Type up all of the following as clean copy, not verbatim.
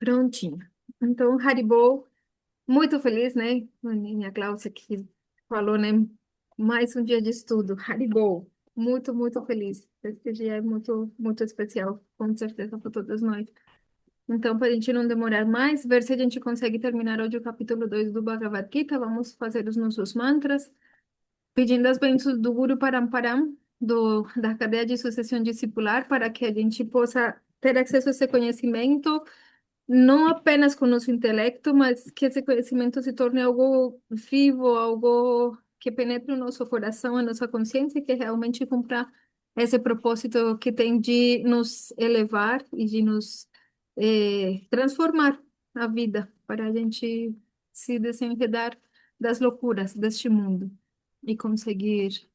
Prontinho. Então, Haribo, muito feliz, né? Minha Cláudia que falou, né? Mais um dia de estudo. Haribo, muito feliz. Esse dia é muito especial, com certeza, para todos nós. Então, para a gente não demorar mais, ver se a gente consegue terminar hoje o capítulo 2 do Bhagavad Gita. Vamos fazer os nossos mantras, pedindo as bênçãos do Guru Paramparam, da cadeia de sucessão discipular, para que a gente possa ter acesso a esse conhecimento não apenas com o nosso intelecto, mas que esse conhecimento se torne algo vivo, algo que penetre o nosso coração, a nossa consciência e que realmente cumpra esse propósito que tem de nos elevar e de nos transformar a vida, para a gente se desenredar das loucuras deste mundo e conseguir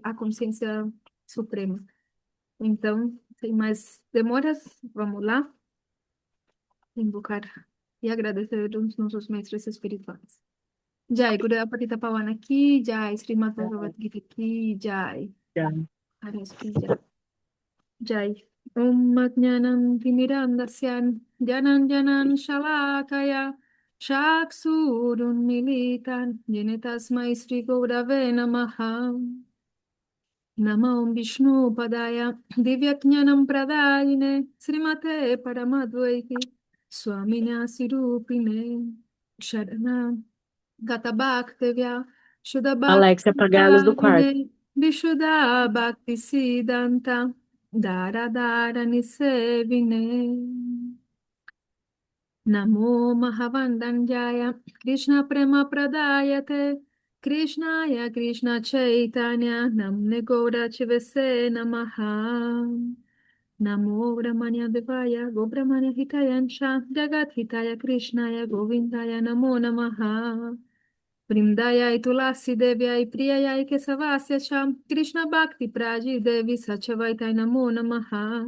a consciência suprema. Então, sem mais demoras, vamos lá invocar e agradecer os nossos mestres espirituais. Jai, Gurudeva Patita Pavana Ki Jai, Srimad Bhagavad Gita Ki Jai, Já. Maharaj Ki Jai. Jai. Om Jnanam Timirandasyan Janan Janan Shalakaya Chaksurun Militan Jenitasmai Sri Gaurave Namaha Namo Vishnu Padaya Divyajnanam Pradayine Srimate Paramadvaiti Swamina Sirupine Sharana Gatabhaktavya Shuddha Alex, apagar a luz do quarto. Bhakti Vishuddha Bhakti Siddhanta Dara Dara Nisevine Namo Mahavandanjaya Krishna Prema Pradayate Krishnaya Krishna Chaitanya Namne Gaura Chivese Namaha Namo Brahmanya Devaya Gobramanya Hitayansha Jagat Hitaya Krishnaya Govindaya Namo Namaha Vrindaya Tulasi Devya Priyaya Kesavasya Sham Krishna Bhakti Praji Devi Satyavaitai Namo Namaha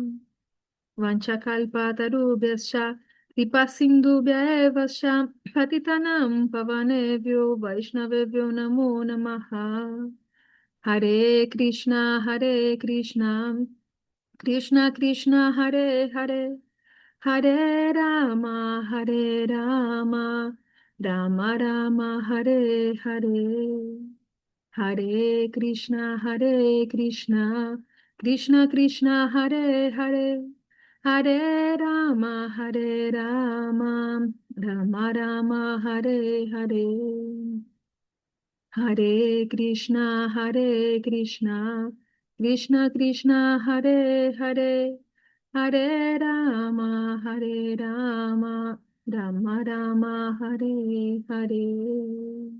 Vanchakalpatarubhyascha Kripasindubhya eva sha Patitanam pavanebhyo Vaishnavebhyo namo namaha Hare Krishna Krishna Krishna Hare Hare Hare Rama Rama Rama Hare Hare Hare Krishna, Krishna Krishna, Hare Hare, Hare Rama, Rama Rama, Hare Hare. Hare Krishna, Krishna Krishna, Hare Hare, Hare Rama, Rama Rama, Hare Hare.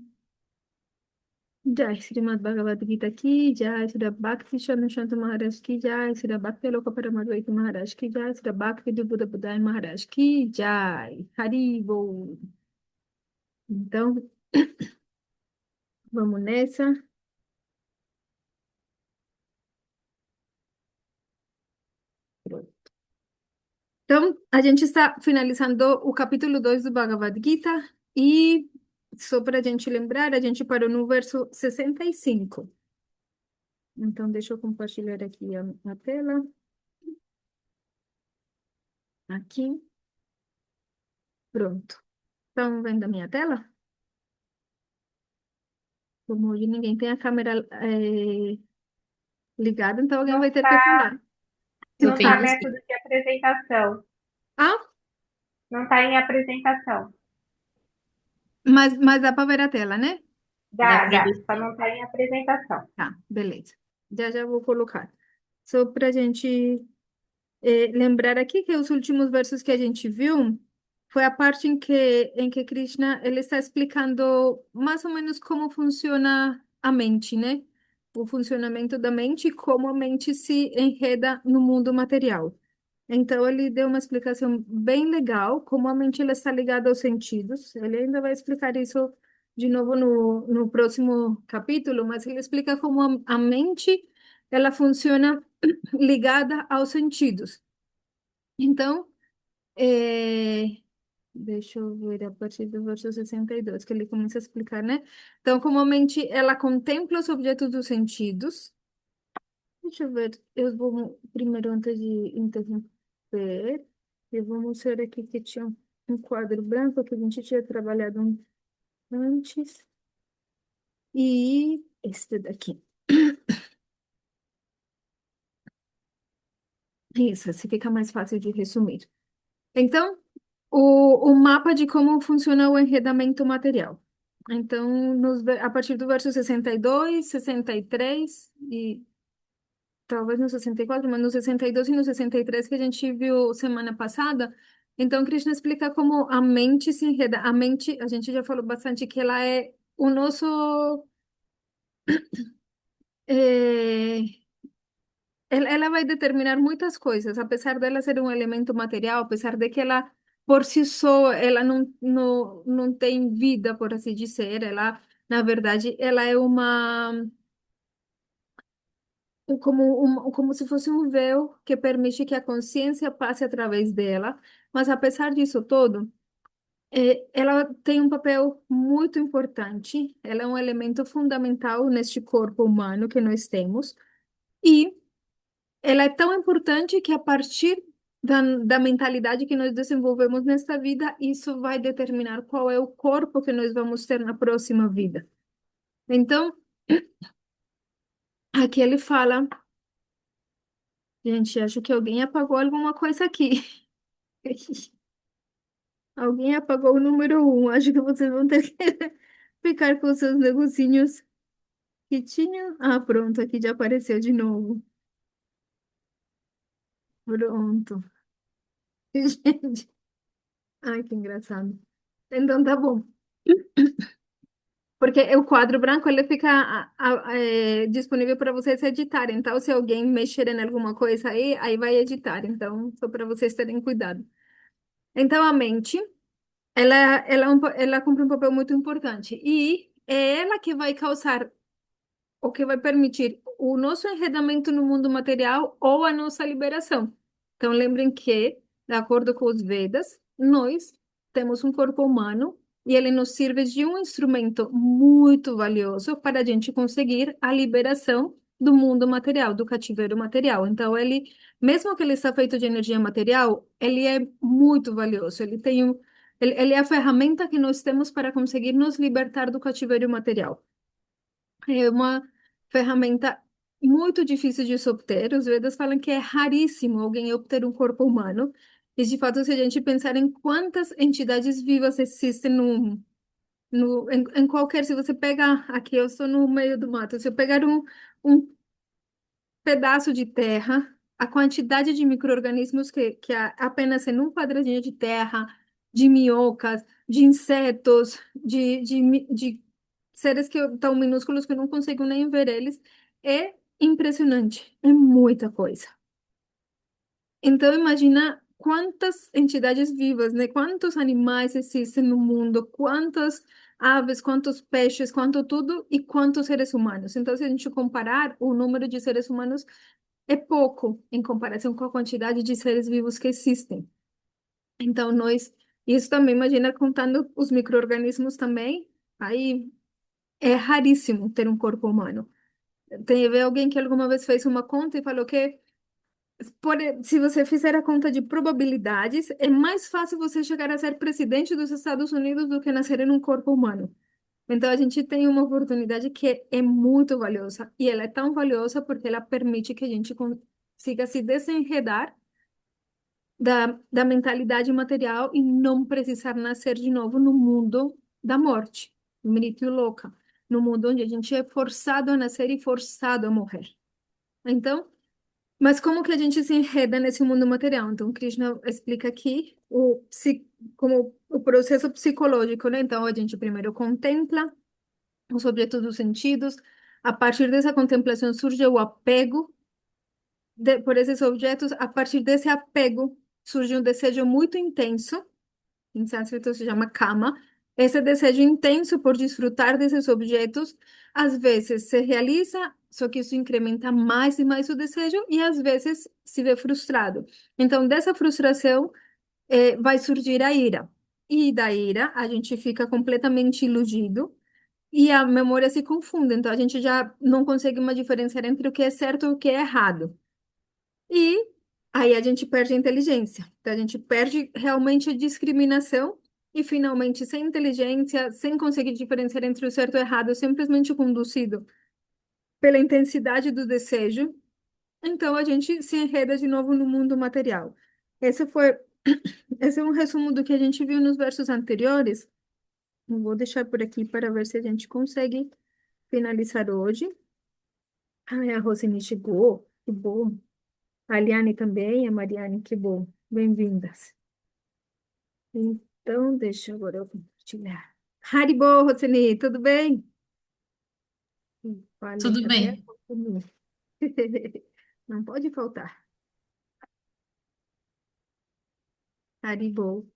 Jai Srimad Bhagavad Gita ki Jai Sri Bhakti Shanu Shantu Maharaj ki Jai Sri Bhakti Aloka Paramadvaita Maharaj ki Jai Sri Bhakti do Buda Budai Maharaj ki Jai Haribo. Então, vamos nessa. Então, a gente está finalizando o capítulo 2 do Bhagavad Gita e só para a gente lembrar, a gente parou no verso 65. Então, deixa eu compartilhar aqui a tela. Aqui. Pronto. Estão vendo a minha tela? Como hoje ninguém tem a câmera ligada, então alguém Não vai ter que tá, falar. Eu não tá tenho Então, sim. método de apresentação. ah, Não tá em apresentação. mas dá para ver a tela, né? Dá Dá, pra dá. ver. Só não tá em apresentação. Tá, beleza. Já vou colocar. Só para a gente lembrar aqui que os últimos versos que a gente viu foi a parte em que Krishna ele está explicando mais ou menos como funciona a mente, né? O funcionamento da mente e como a mente se enreda no mundo material. Então, ele deu uma explicação bem legal, como a mente ela está ligada aos sentidos. Ele ainda vai explicar isso de novo no próximo capítulo, mas ele explica como a mente ela funciona ligada aos sentidos. Então, é, deixa eu ver a partir do verso 62 que ele começa a explicar, né? Então, como a mente ela contempla os objetos dos sentidos. Deixa eu ver, eu vou primeiro, antes de interromper, eu vou mostrar aqui que tinha. um quadro branco que a gente tinha trabalhado antes. E este daqui. Isso, assim fica mais fácil de resumir. Então, o mapa de como funciona o enredamento material. Então, a partir do verso 62, 63 e talvez no 64, mas no 62 e no 63 que a gente viu semana passada. Então, Krishna explica como a mente se enreda. A mente, a gente já falou bastante que ela é o nosso. eh, ela vai determinar muitas coisas, apesar dela ser um elemento material, apesar de que ela, por si só, ela não tem vida, por assim dizer. Ela, na verdade, ela é como se fosse um véu que permite que a consciência passe através dela. Mas, apesar disso todo, ela tem um papel muito importante. Ela é um elemento fundamental neste corpo humano que nós temos. E ela é tão importante que a partir da mentalidade que nós desenvolvemos nesta vida, isso vai determinar qual é o corpo que nós vamos ter na próxima vida. Então, aqui ele fala, gente, acho que alguém apagou alguma coisa aqui. Alguém apagou o número 1. Acho que vocês vão ter que ficar com os seus negocinhos que tinham. Ah, pronto, aqui já apareceu de novo. Pronto. Gente, ai, que engraçado. Então tá bom. Porque o quadro branco ele fica disponível para vocês editarem. Então, se alguém mexer em alguma coisa aí vai editar. Então, só para vocês terem cuidado. Então, a mente, ela cumpre um papel muito importante. E é ela que vai causar o que vai permitir o nosso enredamento no mundo material ou a nossa liberação. Então, lembrem que, de acordo com os Vedas, nós temos um corpo humano e ele nos serve de um instrumento muito valioso para a gente conseguir a liberação do mundo material, do cativeiro material. Então, mesmo que ele está feito de energia material, ele é muito valioso. Ele é a ferramenta que nós temos para conseguir nos libertar do cativeiro material. É uma ferramenta muito difícil de se obter. Os Vedas falam que é raríssimo alguém obter um corpo humano. E, de fato, se a gente pensar em quantas entidades vivas existem em qualquer... Se você pegar... Aqui, eu estou no meio do mato. Se eu pegar um pedaço de terra, a quantidade de micro-organismos que há apenas em um quadradinho de terra, de minhocas, de insetos, de seres que tão minúsculos que eu não consigo nem ver eles, é impressionante, é muita coisa. Então, imagina quantas entidades vivas, né? Quantos animais existem no mundo, quantas aves, quantos peixes, quanto tudo e quantos seres humanos. Então, se a gente comparar, o número de seres humanos é pouco em comparação com a quantidade de seres vivos que existem. Então, isso também, imagina contando os micro-organismos também, aí é raríssimo ter um corpo humano. Tem alguém que alguma vez fez uma conta e falou que se você fizer a conta de probabilidades, é mais fácil você chegar a ser presidente dos Estados Unidos do que nascer em um corpo humano. Então, a gente tem uma oportunidade que é muito valiosa. E ela é tão valiosa porque ela permite que a gente consiga se desenredar da mentalidade material e não precisar nascer de novo no mundo da morte, Mrityu Loka, no mundo onde a gente é forçado a nascer e forçado a morrer. Então, mas como que a gente se enreda nesse mundo material? Então, Krishna explica aqui como o processo psicológico, né? Então, a gente primeiro contempla os objetos dos sentidos. A partir dessa contemplação surge o apego por esses objetos. A partir desse apego surge um desejo muito intenso, em sânscrito se chama kama. Esse desejo intenso por desfrutar desses objetos, às vezes se realiza, só que isso incrementa mais e mais o desejo, e às vezes se vê frustrado. Então, dessa frustração, vai surgir a ira. E da ira, a gente fica completamente iludido e a memória se confunde. Então, a gente já não consegue uma diferenciar entre o que é certo e o que é errado. E aí a gente perde a inteligência. Então, a gente perde realmente a discriminação e, finalmente, sem inteligência, sem conseguir diferenciar entre o certo e o errado, simplesmente conduzido pela intensidade do desejo, então a gente se enreda de novo no mundo material. Esse foi, esse é um resumo do que a gente viu nos versos anteriores. Eu vou deixar por aqui para ver se a gente consegue finalizar hoje. Ai, a Rosine chegou, que bom. A Aliane também, a Mariane, que bom. Bem-vindas. Então, deixa eu agora eu compartilhar. Haribo, Rosine, tudo bem? Falei, Tudo cadê a bem. Rosine? Não pode faltar. Haribo.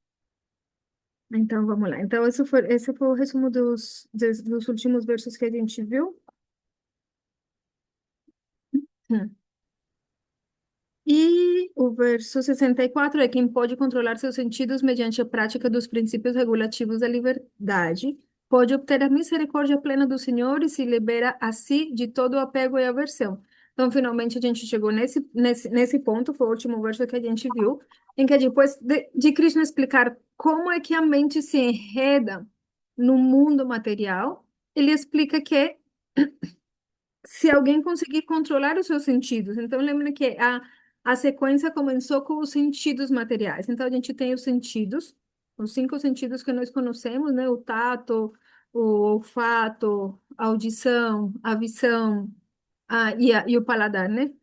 Então, vamos lá. Então, esse foi o resumo dos últimos versos que a gente viu. Hum. E o verso 64 é quem pode controlar seus sentidos mediante a prática dos princípios regulativos da liberdade, pode obter a misericórdia plena do Senhor e se libera a si de todo o apego e aversão. Então, finalmente, a gente chegou nesse ponto, foi o último verso que a gente viu, em que depois de Krishna explicar como é que a mente se enreda no mundo material, ele explica que se alguém conseguir controlar os seus sentidos. Então, lembra que a sequência começou com os sentidos materiais. Então, a gente tem os sentidos, os cinco sentidos que nós conhecemos, né? O tato, o olfato, a audição, a visão, e o paladar, né?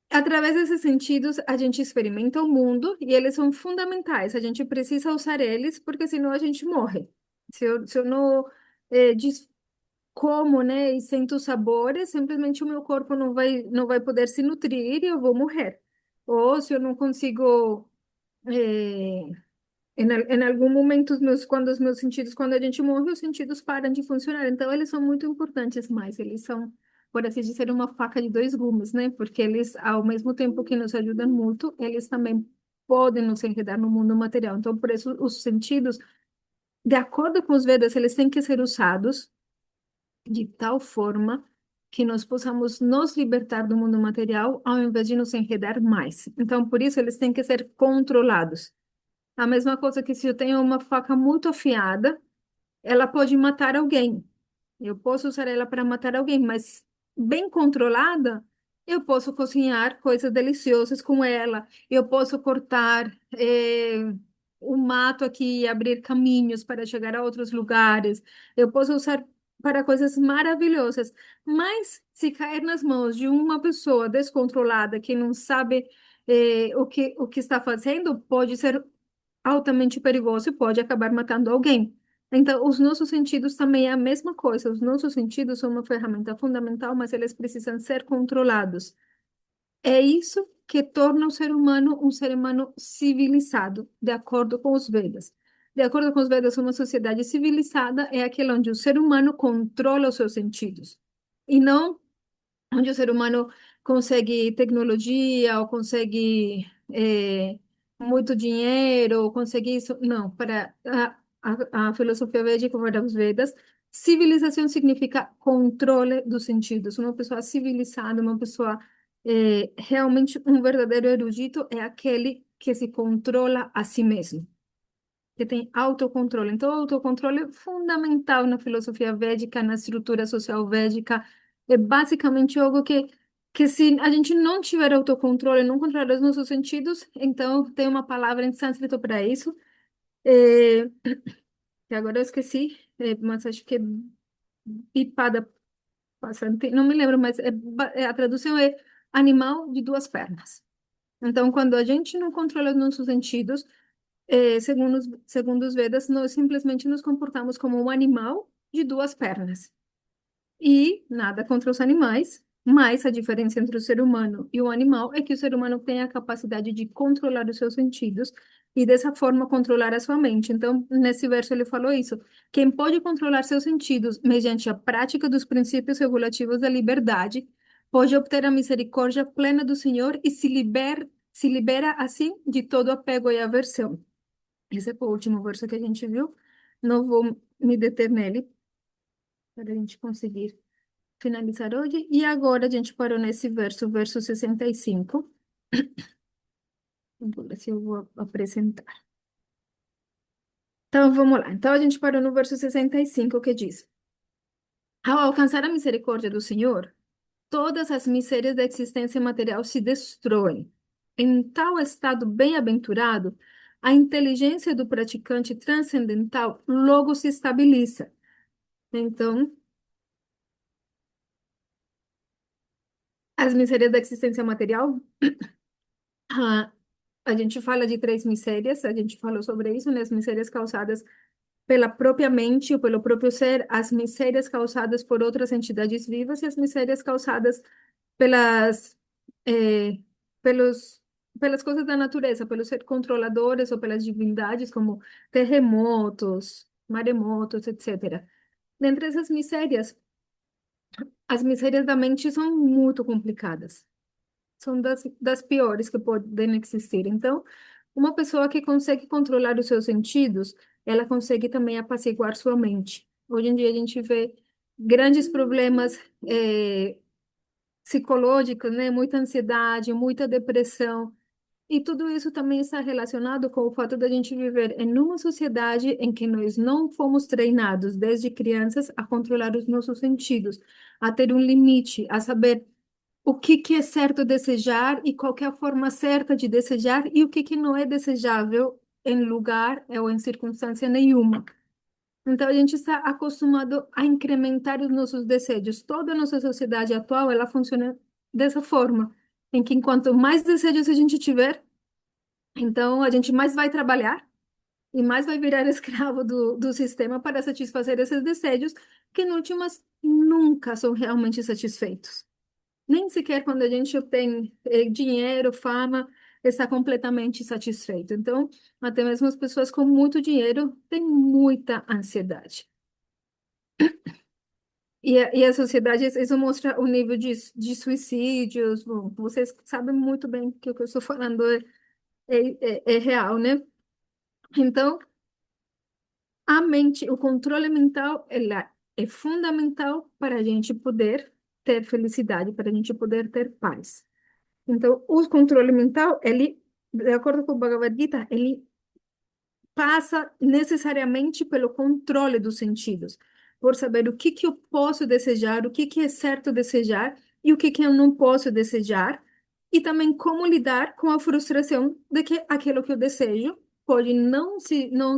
Através desses sentidos, a gente experimenta o mundo e eles são fundamentais. A gente precisa usar eles porque senão a gente morre. Se eu não como, né, e sinto sabores, simplesmente o meu corpo não vai poder se nutrir e eu vou morrer. Ou se eu não consigo, em algum momento, quando os meus sentidos, quando a gente morre, os sentidos param de funcionar. Então, eles são muito importantes, mas eles são, por assim dizer, uma faca de dois gumes, né? Porque eles, ao mesmo tempo que nos ajudam muito, eles também podem nos enredar no mundo material. Então, por isso, os sentidos, de acordo com os Vedas, eles têm que ser usados de tal forma que nós possamos nos libertar do mundo material ao invés de nos enredar mais. Então, por isso, eles têm que ser controlados. A mesma coisa que se eu tenho uma faca muito afiada, ela pode matar alguém. Eu posso usar ela para matar alguém, mas bem controlada, eu posso cozinhar coisas deliciosas com ela. Eu posso cortar o mato aqui e abrir caminhos para chegar a outros lugares. Eu posso usar para coisas maravilhosas. Mas se cair nas mãos de uma pessoa descontrolada que não sabe o que está fazendo, pode ser altamente perigoso e pode acabar matando alguém. Então, os nossos sentidos também é a mesma coisa. Os nossos sentidos são uma ferramenta fundamental, mas eles precisam ser controlados. É isso que torna o ser humano um ser humano civilizado, de acordo com os Vedas. De acordo com os Vedas, uma sociedade civilizada é aquela onde o ser humano controla os seus sentidos. E não onde o ser humano consegue tecnologia ou consegue muito dinheiro ou consegue isso. Não, para a filosofia védica, para os Vedas, civilização significa controle dos sentidos. Uma pessoa civilizada, uma pessoa realmente um verdadeiro erudito é aquele que se controla a si mesmo, que tem autocontrole. Então, o autocontrole é fundamental na filosofia védica, na estrutura social védica. É basicamente algo que se a gente não tiver autocontrole, não controlar os nossos sentidos, então tem uma palavra em sânscrito para isso, é, que agora eu esqueci, mas acho que é pipada passante, não me lembro, mas a tradução é animal de duas pernas. Então, quando a gente não controla os nossos sentidos, segundo os Vedas, nós simplesmente nos comportamos como um animal de duas pernas. E nada contra os animais, mas a diferença entre o ser humano e o animal é que o ser humano tem a capacidade de controlar os seus sentidos e dessa forma controlar a sua mente. Então, nesse verso ele falou isso. Quem pode controlar seus sentidos mediante a prática dos princípios regulativos da liberdade, pode obter a misericórdia plena do Senhor e se libera assim de todo apego e aversão. Esse foi o último verso que a gente viu. Não vou me deter nele para a gente conseguir finalizar hoje. E agora a gente parou nesse verso, verso 65. Vou ver se eu vou apresentar. Então, vamos lá. Então, a gente parou no verso 65, que diz: Ao alcançar a misericórdia do Senhor, todas as misérias da existência material se destroem. Em tal estado bem-aventurado, a inteligência do praticante transcendental logo se estabiliza. Então, as misérias da existência material, ah, a gente fala de três misérias, a gente falou sobre isso, né? As misérias causadas pela própria mente ou pelo próprio ser, as misérias causadas por outras entidades vivas e as misérias causadas pelas, eh, pelos, pelas coisas da natureza, pelos ser controladores ou pelas divindades, como terremotos, maremotos, etc. Dentre essas misérias, as misérias da mente são muito complicadas. São das piores que podem existir. Então, uma pessoa que consegue controlar os seus sentidos, ela consegue também apaciguar sua mente. Hoje em dia a gente vê grandes problemas psicológicos, né? Muita ansiedade, muita depressão. E tudo isso também está relacionado com o fato da gente viver em uma sociedade em que nós não fomos treinados desde crianças a controlar os nossos sentidos, a ter um limite, a saber o que que é certo desejar e qual que é a forma certa de desejar e o que que não é desejável em lugar ou em circunstância nenhuma. Então a gente está acostumado a incrementar os nossos desejos. Toda a nossa sociedade atual, ela funciona dessa forma, em que enquanto mais desejos a gente tiver, então a gente mais vai trabalhar e mais vai virar escravo do sistema para satisfazer esses desejos, que, em últimas, nunca são realmente satisfeitos. Nem sequer quando a gente obtém dinheiro, fama, está completamente satisfeito. Então, até mesmo as pessoas com muito dinheiro têm muita ansiedade. E a sociedade, isso mostra o nível de suicídios. Bom, vocês sabem muito bem que o que eu estou falando é real, né? Então, a mente, o controle mental, ela é fundamental para a gente poder ter felicidade, para a gente poder ter paz. Então, o controle mental, ele, de acordo com o Bhagavad Gita, ele passa necessariamente pelo controle dos sentidos, por saber o que que eu posso desejar, o que que é certo desejar e o que que eu não posso desejar, e também como lidar com a frustração de que aquilo que eu desejo pode não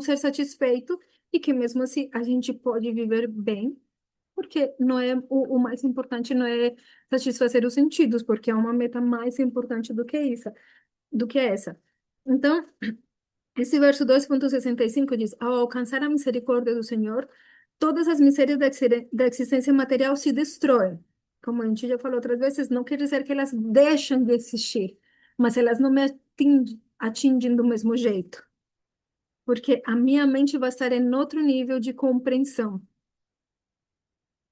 ser satisfeito e que mesmo assim a gente pode viver bem, porque não é o mais importante não é satisfazer os sentidos, porque é uma meta mais importante do que isso, do que essa. Então, esse verso 2,65 diz: Ao alcançar a misericórdia do Senhor, todas as misérias da existência material se destroem. Como a gente já falou outras vezes, não quer dizer que elas deixam de existir, mas elas não me atingem do mesmo jeito, porque a minha mente vai estar em outro nível de compreensão.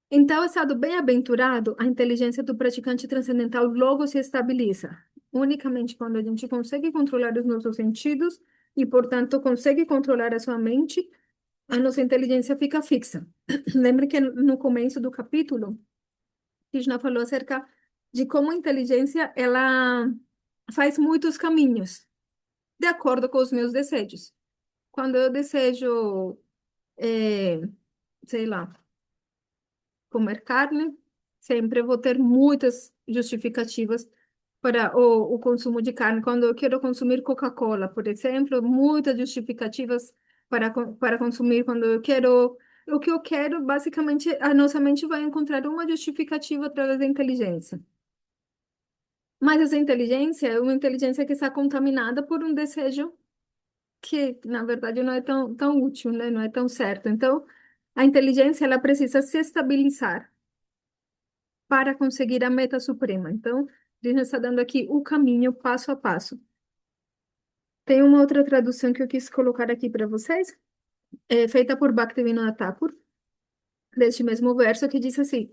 Em tal estado bem-aventurado, a inteligência do praticante transcendental logo se estabiliza. Unicamente quando a gente consegue controlar os nossos sentidos e, portanto, consegue controlar a sua mente, a nossa inteligência fica fixa. Lembre que no começo do capítulo, Krishna falou acerca de como a inteligência ela faz muitos caminhos, de acordo com os meus desejos. Quando eu desejo, eh, sei lá, comer carne, sempre vou ter muitas justificativas para o consumo de carne. Quando eu quero consumir Coca-Cola, por exemplo, muitas justificativas para consumir. Quando eu quero, o que eu quero, basicamente, a nossa mente vai encontrar uma justificativa através da inteligência. Mas essa inteligência é uma inteligência que está contaminada por um desejo que, na verdade, não é tão útil, né? Não é tão certo. Então, a inteligência, ela precisa se estabilizar para conseguir a meta suprema. Então, Disney está dando aqui o caminho passo a passo. Tem uma outra tradução que eu quis colocar aqui para vocês, feita por Bhaktivinoda Thakur, deste mesmo verso, que diz assim: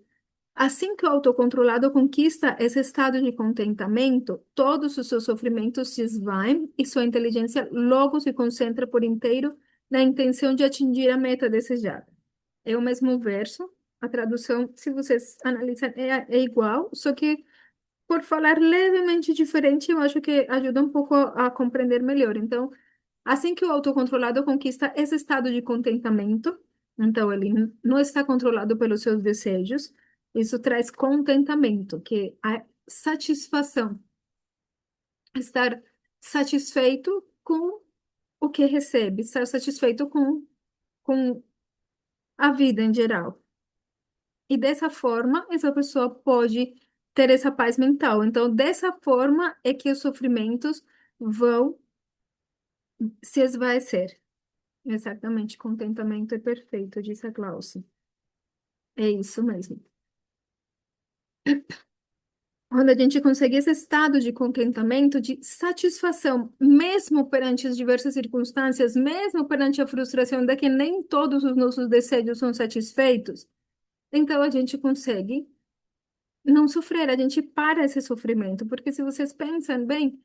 Assim que o autocontrolado conquista esse estado de contentamento, todos os seus sofrimentos se esvaem e sua inteligência logo se concentra por inteiro na intenção de atingir a meta desejada. É o mesmo verso, a tradução, se vocês analisam, é igual, só que por falar levemente diferente, eu acho que ajuda um pouco a compreender melhor. Então, assim que o autocontrolado conquista esse estado de contentamento, então ele não está controlado pelos seus desejos, isso traz contentamento, que é a satisfação, estar satisfeito com o que recebe, estar satisfeito com a vida em geral. E dessa forma, essa pessoa pode ter essa paz mental. Então, dessa forma é que os sofrimentos vão se esvaecer. Exatamente, contentamento é perfeito, disse a Glaucia. É isso mesmo. Quando a gente consegue esse estado de contentamento, de satisfação, mesmo perante as diversas circunstâncias, mesmo perante a frustração de que nem todos os nossos desejos são satisfeitos, então a gente consegue não sofrer, a gente para esse sofrimento, porque se vocês pensam bem,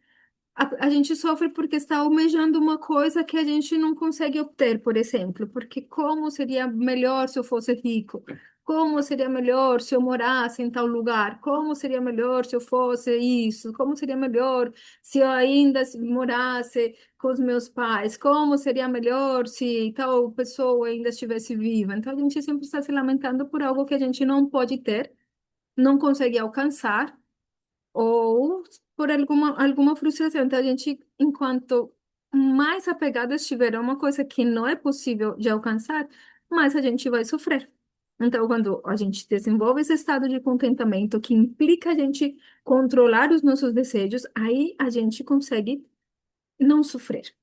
a gente sofre porque está almejando uma coisa que a gente não consegue obter, por exemplo, porque como seria melhor se eu fosse rico? Como seria melhor se eu morasse em tal lugar? Como seria melhor se eu fosse isso? Como seria melhor se eu ainda morasse com os meus pais? Como seria melhor se tal pessoa ainda estivesse viva? Então a gente sempre está se lamentando por algo que a gente não pode ter, não consegue alcançar ou por alguma frustração. Então, a gente, enquanto mais apegado estiver a uma coisa que não é possível de alcançar, mais a gente vai sofrer. Então, quando a gente desenvolve esse estado de contentamento, que implica a gente controlar os nossos desejos, aí a gente consegue não sofrer.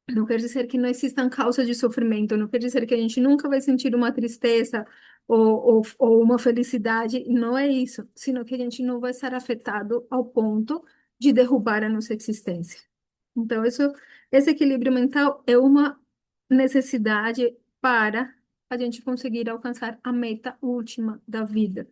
Não quer dizer que não existam causas de sofrimento, não quer dizer que a gente nunca vai sentir uma tristeza ou uma felicidade, não é isso, sino que a gente não vai estar afetado ao ponto de derrubar a nossa existência. Então, esse equilíbrio mental é uma necessidade para a gente conseguir alcançar a meta última da vida.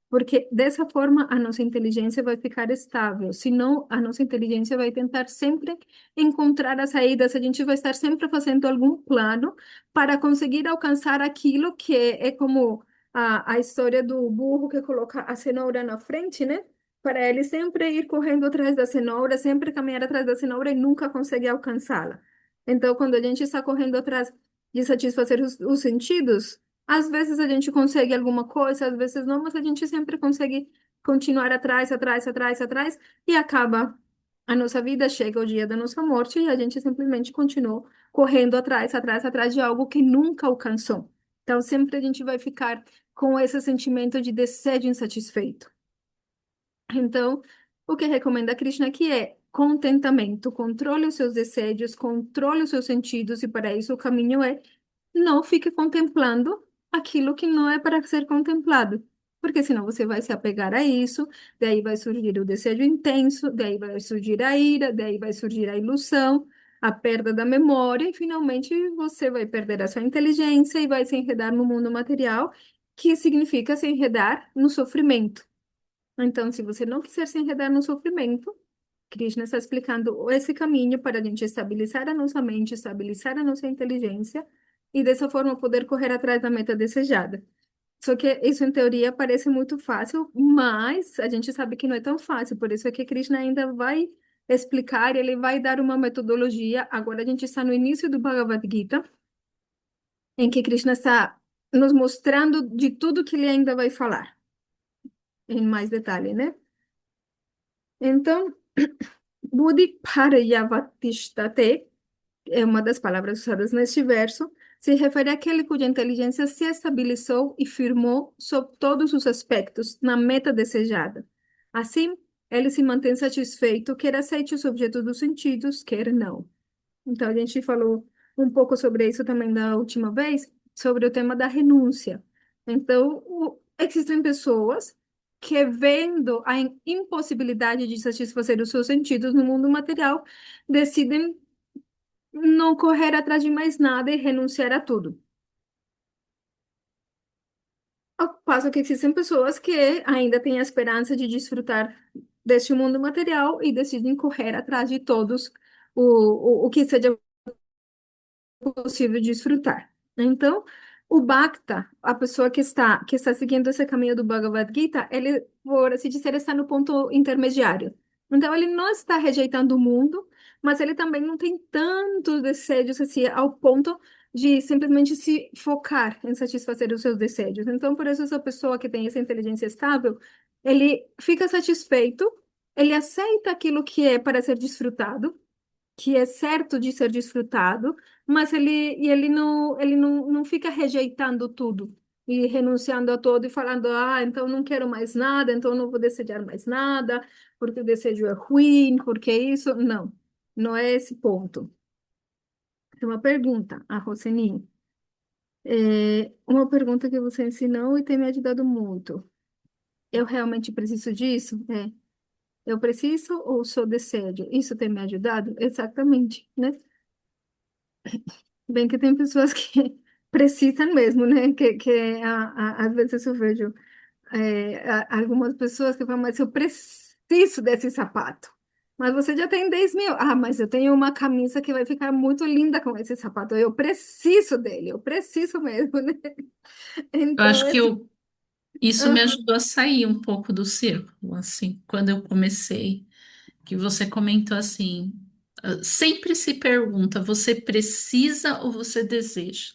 Porque dessa forma a nossa inteligência vai ficar estável, senão a nossa inteligência vai tentar sempre encontrar as saídas, a gente vai estar sempre fazendo algum plano para conseguir alcançar aquilo que é como a história do burro que coloca a cenoura na frente, né? Para ele sempre ir correndo atrás da cenoura, sempre caminhar atrás da cenoura e nunca conseguir alcançá-la. Então, quando a gente está correndo atrás de satisfazer os sentidos, às vezes a gente consegue alguma coisa, às vezes não, mas a gente sempre consegue continuar atrás, atrás, atrás, atrás, e acaba a nossa vida, chega o dia da nossa morte e a gente simplesmente continua correndo atrás, atrás, atrás de algo que nunca alcançou. Então, sempre a gente vai ficar com esse sentimento de desejo insatisfeito. Então, o que recomenda Krishna aqui é contentamento, controle os seus desejos, controle os seus sentidos, e para isso o caminho é não fique contemplando aquilo que não é para ser contemplado. Porque senão você vai se apegar a isso, daí vai surgir o desejo intenso, daí vai surgir a ira, daí vai surgir a ilusão, a perda da memória, e finalmente você vai perder a sua inteligência e vai se enredar no mundo material, que significa se enredar no sofrimento. Então, se você não quiser se enredar no sofrimento, Krishna está explicando esse caminho para a gente estabilizar a nossa mente, estabilizar a nossa inteligência e dessa forma poder correr atrás da meta desejada. Só que isso, em teoria, parece muito fácil, mas a gente sabe que não é tão fácil. Por isso é que Krishna ainda vai explicar, ele vai dar uma metodologia. Agora a gente está no início do Bhagavad Gita, em que Krishna está nos mostrando de tudo que ele ainda vai falar, em mais detalhe, né? Então, Buddhi Parayavatistate é uma das palavras usadas neste verso, se refere àquele cuja inteligência se estabilizou e firmou sob todos os aspectos na meta desejada. Assim, ele se mantém satisfeito, quer aceite os objetos dos sentidos, quer não. Então, a gente falou um pouco sobre isso também da última vez, sobre o tema da renúncia. Então, existem pessoas que, vendo a impossibilidade de satisfazer os seus sentidos no mundo material, decidem não correr atrás de mais nada e renunciar a tudo. Ao passo que existem pessoas que ainda têm a esperança de desfrutar deste mundo material e decidem correr atrás de todos o que seja possível desfrutar. Então, O Bhakta, a pessoa que está seguindo esse caminho do Bhagavad Gita, ele, por assim dizer, está no ponto intermediário. Então, ele não está rejeitando o mundo, mas ele também não tem tantos desejos assim, ao ponto de simplesmente se focar em satisfazer os seus desejos. Então, por isso, essa pessoa que tem essa inteligência estável, ele fica satisfeito, ele aceita aquilo que é para ser desfrutado, que é certo de ser desfrutado, mas ele não fica rejeitando tudo e renunciando a tudo e falando, então não quero mais nada, então não vou desejar mais nada, porque o desejo é ruim, porque isso. Não, não é esse ponto. Tem uma pergunta, a Roseni. Uma pergunta que você ensinou e tem me ajudado muito. Eu realmente preciso disso? Eu preciso ou sou desejo? Isso tem me ajudado? Exatamente, né? Bem que tem pessoas que precisam mesmo, né? Às vezes eu vejo algumas pessoas que falam, mas eu preciso desse sapato. Mas você já tem 10 mil. Mas eu tenho uma camisa que vai ficar muito linda com esse sapato. Eu preciso dele, eu preciso mesmo, né? Eu Então, acho que assim, isso me aham, ajudou a sair um pouco do círculo, assim, quando eu comecei, que você comentou assim, sempre se pergunta, você precisa ou você deseja?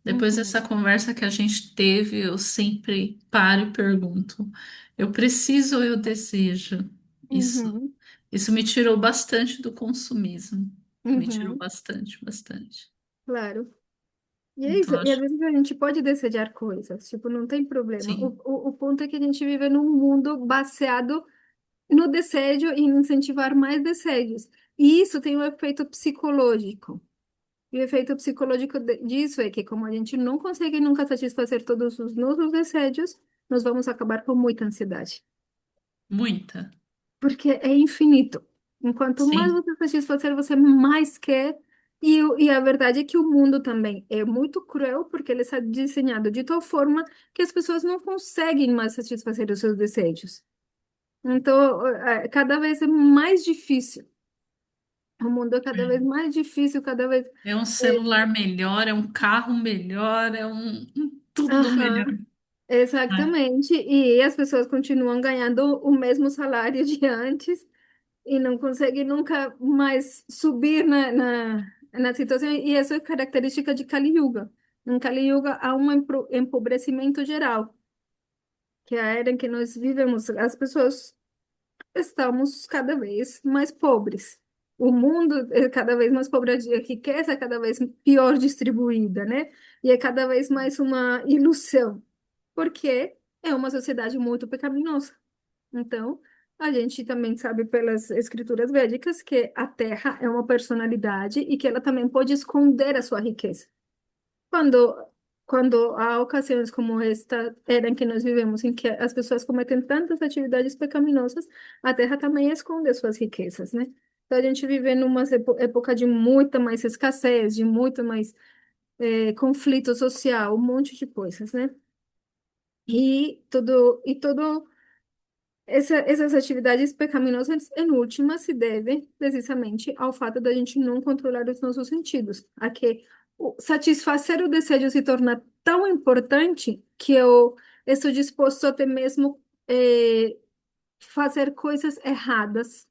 Depois dessa uhum, conversa que a gente teve, eu sempre paro e pergunto, eu preciso ou eu desejo? Isso, uhum, isso me tirou bastante do consumismo, me tirou uhum, bastante, bastante. claro. E é isso, Então, e às acho, vezes a gente pode desejar coisas, tipo, não tem problema. O, sim, o, o ponto é que a gente vive num mundo baseado no desejo e em incentivar mais desejos. E isso tem um efeito psicológico. E o efeito psicológico disso é que, como a gente não consegue nunca satisfazer todos os nossos desejos, nós vamos acabar com muita ansiedade. muita, Porque é infinito. Enquanto mais sim, você satisfazer, você mais quer. E a verdade é que o mundo também é muito cruel, porque ele está desenhado de tal forma que as pessoas não conseguem mais satisfazer os seus desejos. Então, cada vez é mais difícil. O mundo é cada vez mais difícil, cada vez. é um É, celular melhor, é um carro melhor, é um tudo melhor. aham, Né? exatamente. E as pessoas continuam ganhando o mesmo salário de antes e não conseguem nunca mais subir na situação. E isso é característica de Kali Yuga. Em Kali Yuga há um empobrecimento geral, que é a era em que nós vivemos. As pessoas estamos cada vez mais pobres. O mundo é cada vez mais pobre, a riqueza é cada vez pior distribuída, né? E é cada vez mais uma ilusão, porque é uma sociedade muito pecaminosa. Então, a gente também sabe pelas escrituras védicas que a terra é uma personalidade e que ela também pode esconder a sua riqueza. Quando, quando há ocasiões como esta era em que nós vivemos, em que as pessoas cometem tantas atividades pecaminosas, a terra também esconde as suas riquezas, né? Então a gente vive numa época de muita mais escassez, de muito mais conflito social, um monte de coisas, né? E tudo essas atividades pecaminosas, em última, se devem precisamente ao fato da gente não controlar os nossos sentidos, a que satisfazer o desejo se torna tão importante que eu estou disposto até mesmo fazer coisas erradas,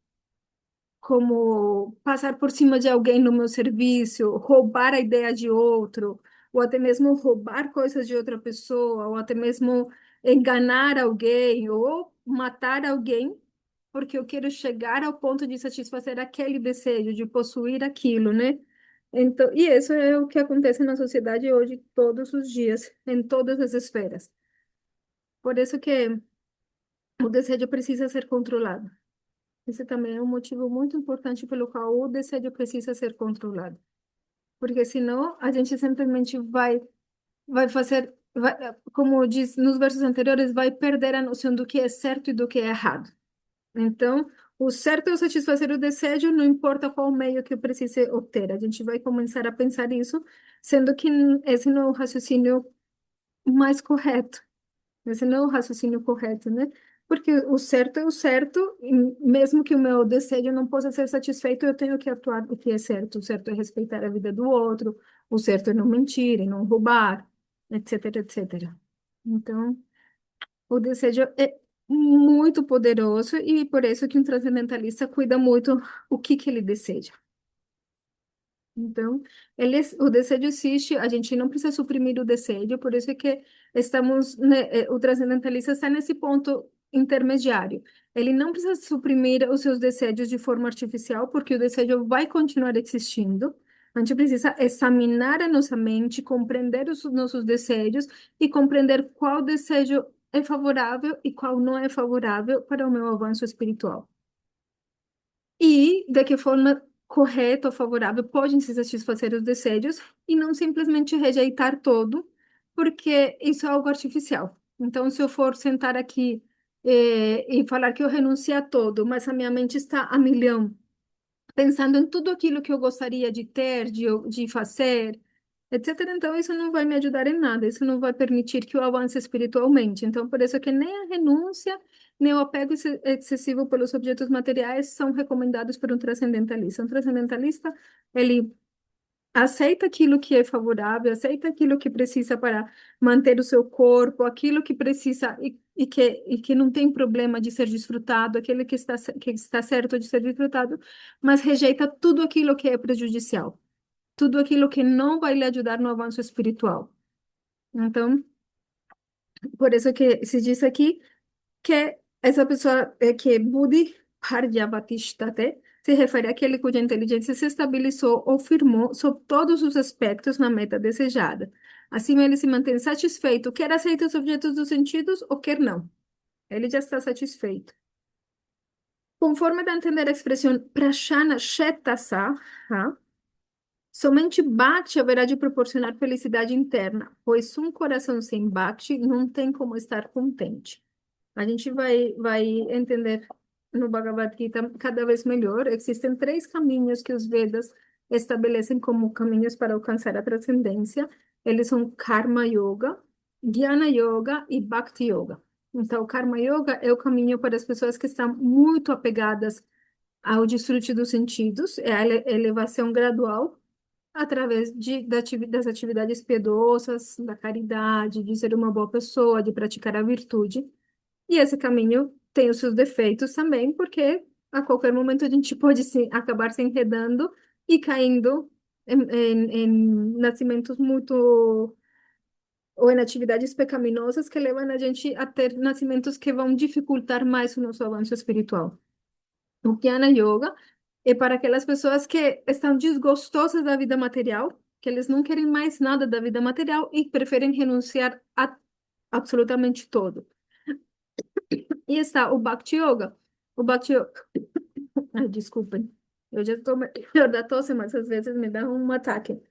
como passar por cima de alguém no meu serviço, roubar a ideia de outro, ou até mesmo roubar coisas de outra pessoa, ou até mesmo enganar alguém, ou matar alguém, porque eu quero chegar ao ponto de satisfazer aquele desejo, de possuir aquilo, né? Então, e isso é o que acontece na sociedade hoje, todos os dias, em todas as esferas. Por isso que o desejo precisa ser controlado. Esse também é um motivo muito importante pelo qual o desejo precisa ser controlado. Porque senão a gente simplesmente vai fazer, como diz nos versos anteriores, vai perder a noção do que é certo e do que é errado. Então, o certo é satisfazer o desejo, não importa qual meio que eu precise obter. A gente vai começar a pensar isso, sendo que esse não é o raciocínio mais correto. Esse não é o raciocínio correto, né? Porque o certo é o certo, e mesmo que o meu desejo não possa ser satisfeito, eu tenho que atuar o que é certo. O certo é respeitar a vida do outro, o certo é não mentir, é não roubar. etc, etc. Então, o desejo é muito poderoso e por isso que um transcendentalista cuida muito o que ele deseja. Então, o desejo existe, a gente não precisa suprimir o desejo, por isso é que estamos, né, o transcendentalista está nesse ponto intermediário. Ele não precisa suprimir os seus desejos de forma artificial, porque o desejo vai continuar existindo. A gente precisa examinar a nossa mente, compreender os nossos desejos e compreender qual desejo é favorável e qual não é favorável para o meu avanço espiritual e de que forma correta ou favorável podem se satisfazer os desejos e não simplesmente rejeitar todo, porque isso é algo artificial. Então, se eu for sentar aqui e falar que eu renuncio a todo, mas a minha mente está a milhão, pensando em tudo aquilo que eu gostaria de ter, de fazer, etc. Então, isso não vai me ajudar em nada, isso não vai permitir que eu avance espiritualmente. Então, por isso que nem a renúncia, nem o apego excessivo pelos objetos materiais são recomendados por um transcendentalista. Um transcendentalista, ele aceita aquilo que é favorável, aceita aquilo que precisa para manter o seu corpo, aquilo que precisa e que não tem problema de ser desfrutado, aquele que está certo de ser desfrutado, mas rejeita tudo aquilo que é prejudicial, tudo aquilo que não vai lhe ajudar no avanço espiritual. Então, por isso que se diz aqui que essa pessoa é que Buddhi Parjavatishtate se refere àquele cuja inteligência se estabilizou ou firmou sob todos os aspectos na meta desejada. Assim, ele se mantém satisfeito, quer aceita os objetos dos sentidos ou quer não. Ele já está satisfeito. Conforme dá a entender a expressão prashana shetasa, somente Bhakti haverá de proporcionar felicidade interna, pois um coração sem Bhakti não tem como estar contente. A gente vai entender no Bhagavad Gita cada vez melhor. Existem três caminhos que os Vedas estabelecem como caminhos para alcançar a transcendência. Eles são Karma Yoga, Jnana Yoga e Bhakti Yoga. Então, o Karma Yoga é o caminho para as pessoas que estão muito apegadas ao desfrute dos sentidos, é a elevação gradual através das atividades piedosas, da caridade, de ser uma boa pessoa, de praticar a virtude. E esse caminho tem os seus defeitos também, porque a qualquer momento a gente pode acabar se enredando e caindo em nascimentos muito, ou em atividades pecaminosas que levam a gente a ter nascimentos que vão dificultar mais o nosso avanço espiritual. O Jnana Yoga é para aquelas pessoas que estão desgostosas da vida material, que eles não querem mais nada da vida material e preferem renunciar a absolutamente todo. E está o Bhakti Yoga. O Bhakti Yoga. Ai, desculpem. Eu já estou melhor da tosse, mas às vezes me dá um ataque.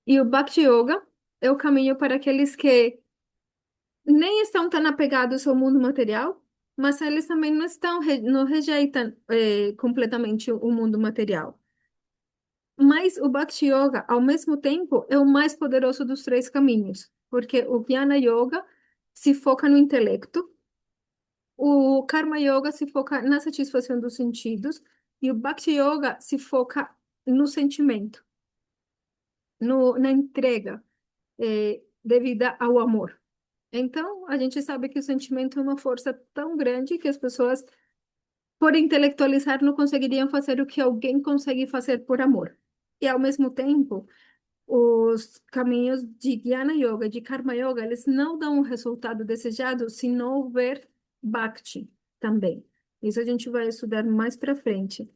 E o Bhakti Yoga é o caminho para aqueles que nem estão tão apegados ao mundo material, mas eles também não estão, não rejeitam completamente o mundo material. Mas o Bhakti Yoga, ao mesmo tempo, é o mais poderoso dos três caminhos, porque o Jnana Yoga se foca no intelecto, o Karma Yoga se foca na satisfação dos sentidos e o Bhakti Yoga se foca no sentimento, na entrega devida ao amor. Então, a gente sabe que o sentimento é uma força tão grande que as pessoas, por intelectualizar, não conseguiriam fazer o que alguém consegue fazer por amor. E, ao mesmo tempo, os caminhos de Jnana Yoga, de Karma Yoga, eles não dão o resultado desejado se não houver Bhakti também. Isso a gente vai estudar mais para frente.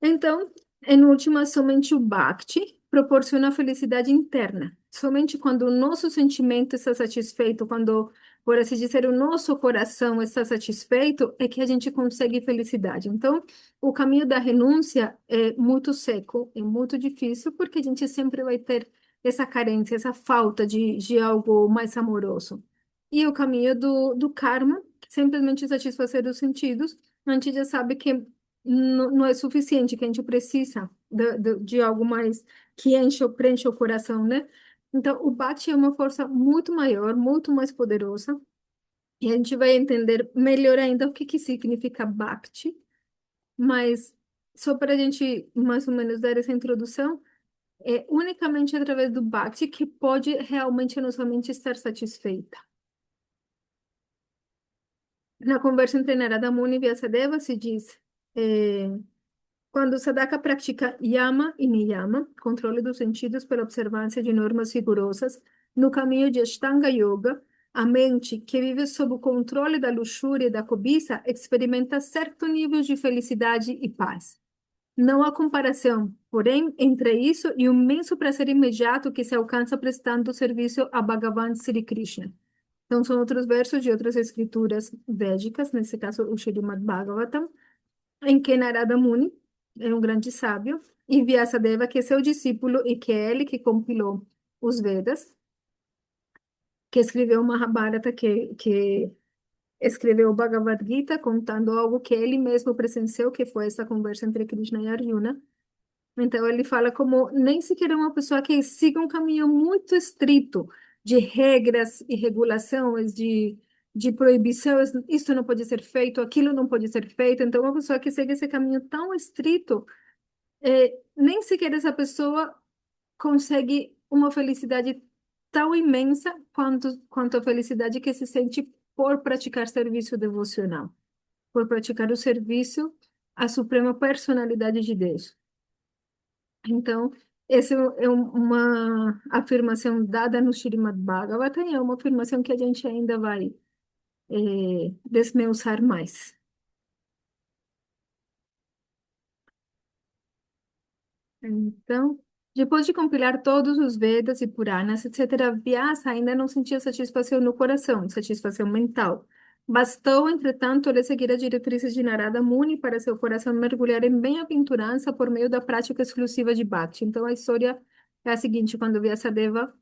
Então, em última, somente o Bhakti proporciona felicidade interna. Somente quando o nosso sentimento está satisfeito, quando, por assim dizer, o nosso coração está satisfeito, é que a gente consegue felicidade. Então, o caminho da renúncia é muito seco, é muito difícil, porque a gente sempre vai ter essa carência, essa falta de algo mais amoroso. E o caminho do karma, que simplesmente satisfazer os sentidos, a gente já sabe que não é suficiente, que a gente precisa de algo mais que enche ou preenche o coração, né? Então, o Bhakti é uma força muito maior, muito mais poderosa, e a gente vai entender melhor ainda o que significa Bhakti, mas só para a gente mais ou menos dar essa introdução, é unicamente através do Bhakti que pode realmente a nossa mente estar satisfeita. Na conversa entre Narada Muni e Vyasadeva se diz, quando o sadhaka pratica yama e niyama, controle dos sentidos pela observância de normas rigorosas, no caminho de Ashtanga Yoga, a mente que vive sob o controle da luxúria e da cobiça experimenta certo nível de felicidade e paz. Não há comparação, porém, entre isso e o imenso prazer imediato que se alcança prestando serviço a Bhagavan Sri Krishna. Então, são outros versos de outras escrituras védicas, nesse caso o Srimad Bhagavatam, em que Narada Muni é um grande sábio, e Vyasadeva, que é seu discípulo e que é ele que compilou os Vedas, que escreveu o Mahabharata, que escreveu o Bhagavad Gita, contando algo que ele mesmo presenciou, que foi essa conversa entre Krishna e Arjuna. Então, ele fala como nem sequer é uma pessoa que siga um caminho muito estrito de regras e regulações, de proibições, isso não pode ser feito, aquilo não pode ser feito. Então, uma pessoa que segue esse caminho tão estrito, nem sequer essa pessoa consegue uma felicidade tão imensa quanto a felicidade que se sente por praticar serviço devocional, por praticar o serviço à suprema personalidade de Deus. Então, essa é uma afirmação dada no Srimad Bhagavatam, e é uma afirmação que a gente ainda vai desmiuçar mais. Então, depois de compilar todos os Vedas e Puranas, etc., Vyasa ainda não sentia satisfação no coração, satisfação mental. Bastou, entretanto, ele seguir as diretrizes de Narada Muni para seu coração mergulhar em bem-aventurança por meio da prática exclusiva de Bhakti. Então, a história é a seguinte: quando Vyasadeva,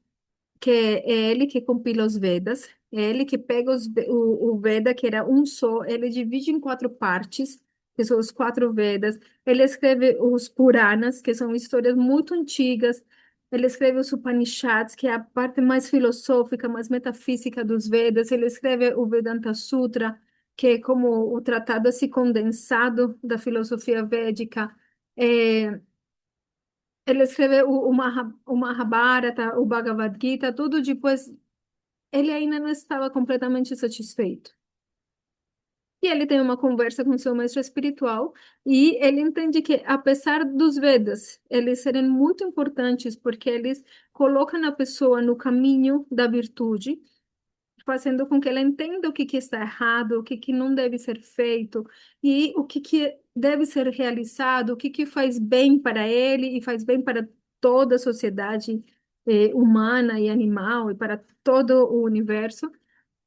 que é ele que compila os Vedas, é ele que pega o Veda, que era um só, ele divide em quatro partes, que são os quatro Vedas, ele escreve os Puranas, que são histórias muito antigas, ele escreve os Upanishads, que é a parte mais filosófica, mais metafísica dos Vedas, ele escreve o Vedanta Sutra, que é como o tratado assim condensado da filosofia védica. É, ele escreveu o Mahabharata, o Bhagavad Gita, tudo depois. Ele ainda não estava completamente satisfeito. E ele tem uma conversa com seu mestre espiritual e ele entende que, apesar dos Vedas, eles serem muito importantes porque eles colocam a pessoa no caminho da virtude, fazendo com que ela entenda o que está errado, o que não deve ser feito e o que deve ser realizado, o que faz bem para ele e faz bem para toda a sociedade humana e animal e para todo o universo.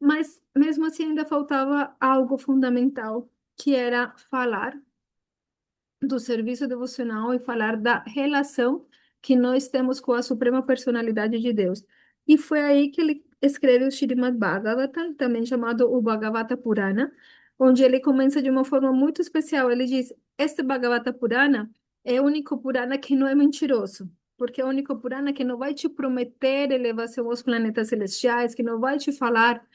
Mas mesmo assim ainda faltava algo fundamental, que era falar do serviço devocional e falar da relação que nós temos com a Suprema Personalidade de Deus. E foi aí que ele escreve o Srimad Bhagavatam, também chamado o Bhagavata Purana, onde ele começa de uma forma muito especial. Ele diz: este Bhagavata Purana é o único Purana que não é mentiroso, porque é o único Purana que não vai te prometer elevação aos planetas celestiais, que não vai te falar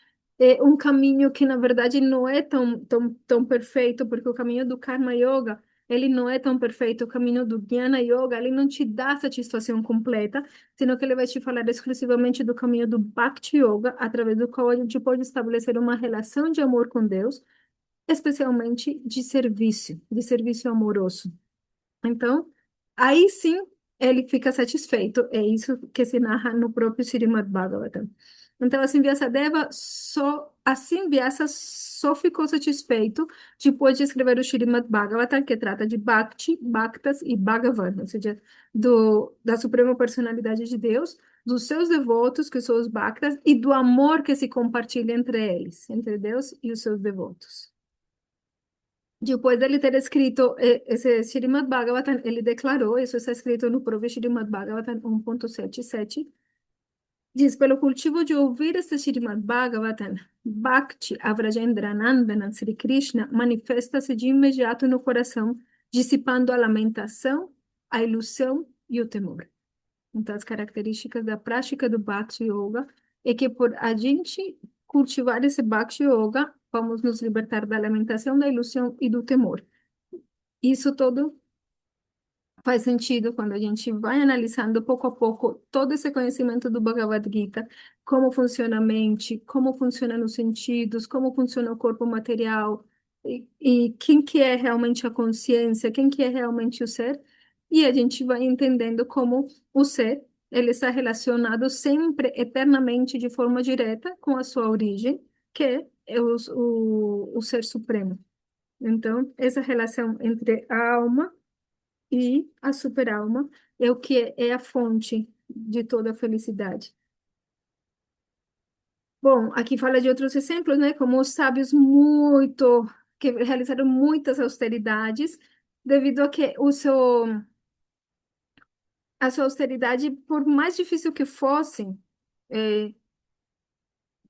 um caminho que, na verdade, não é tão perfeito, porque o caminho do Karma Yoga ele não é tão perfeito. O caminho do Jnana Yoga, ele não te dá satisfação completa, sino que ele vai te falar exclusivamente do caminho do Bhakti Yoga, através do qual a gente pode estabelecer uma relação de amor com Deus, especialmente de serviço amoroso. Então, aí sim ele fica satisfeito. É isso que se narra no próprio Srimad Bhagavatam. Então, Vyasa só ficou satisfeito depois de escrever o Srimad Bhagavatam, que trata de Bhakti, Bhaktas e Bhagavan, ou seja, da Suprema Personalidade de Deus, dos seus devotos, que são os Bhaktas, e do amor que se compartilha entre eles, entre Deus e os seus devotos. Depois dele ter escrito esse Srimad Bhagavatam, ele declarou, isso está escrito no próprio Srimad Bhagavatam 1.77, diz: pelo cultivo de ouvir este Srimad Bhagavatam, Bhakti Avrajendranandana Sri Krishna manifesta-se de imediato no coração, dissipando a lamentação, a ilusão e o temor. Então, as características da prática do Bhakti Yoga é que por a gente cultivar esse Bhakti Yoga, vamos nos libertar da lamentação, da ilusão e do temor. Isso todo Faz sentido quando a gente vai analisando pouco a pouco todo esse conhecimento do Bhagavad Gita, como funciona a mente, como funciona os sentidos, como funciona o corpo material, e quem que é realmente a consciência, quem que é realmente o ser, e a gente vai entendendo como o ser, ele está relacionado sempre, eternamente, de forma direta com a sua origem, que é o ser supremo. Então, essa relação entre a alma e a superalma é o que é a fonte de toda a felicidade. Bom, aqui fala de outros exemplos, né? Como os sábios que realizaram muitas austeridades, devido a que a sua austeridade, por mais difícil que fosse, eh,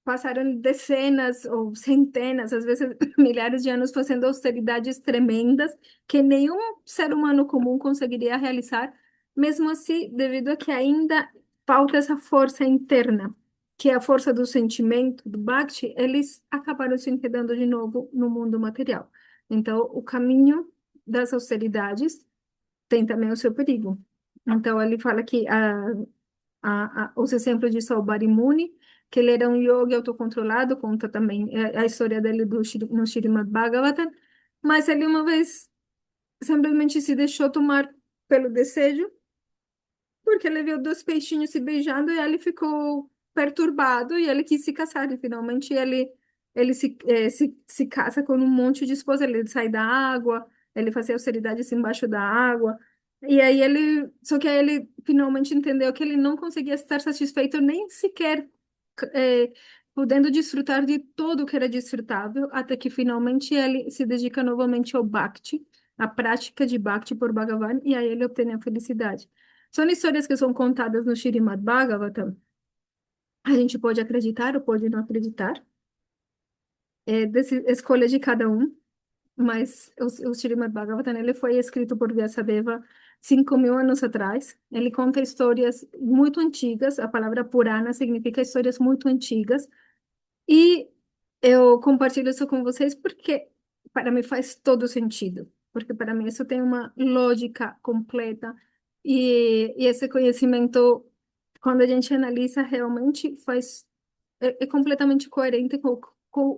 passaram dezenas ou centenas, às vezes milhares de anos fazendo austeridades tremendas que nenhum ser humano comum conseguiria realizar, mesmo assim, devido a que ainda falta essa força interna, que é a força do sentimento, do Bhakti, eles acabaram se enredando de novo no mundo material. Então, o caminho das austeridades tem também o seu perigo. Então, ele fala que os exemplos de Saubhari que ele era um yogi autocontrolado, conta também a história dele no Srimad Bhagavatam, mas ele uma vez simplesmente se deixou tomar pelo desejo, porque ele viu dois peixinhos se beijando e ele ficou perturbado e ele quis se casar, e finalmente ele se casa com um monte de esposa, ele sai da água, ele fazia austeridades embaixo da água, e aí só que aí ele finalmente entendeu que ele não conseguia estar satisfeito nem sequer é, podendo desfrutar de tudo que era desfrutável, até que finalmente ele se dedica novamente ao Bhakti, à prática de Bhakti por Bhagavan, e aí ele obtém a felicidade. São histórias que são contadas no Srimad Bhagavatam. A gente pode acreditar ou pode não acreditar, é escolha de cada um, mas o Srimad Bhagavatam ele foi escrito por Vyasadeva 5.000 anos atrás. Ele conta histórias muito antigas, a palavra Purana significa histórias muito antigas, e eu compartilho isso com vocês porque para mim faz todo sentido, porque para mim isso tem uma lógica completa e esse conhecimento, quando a gente analisa, realmente é completamente coerente com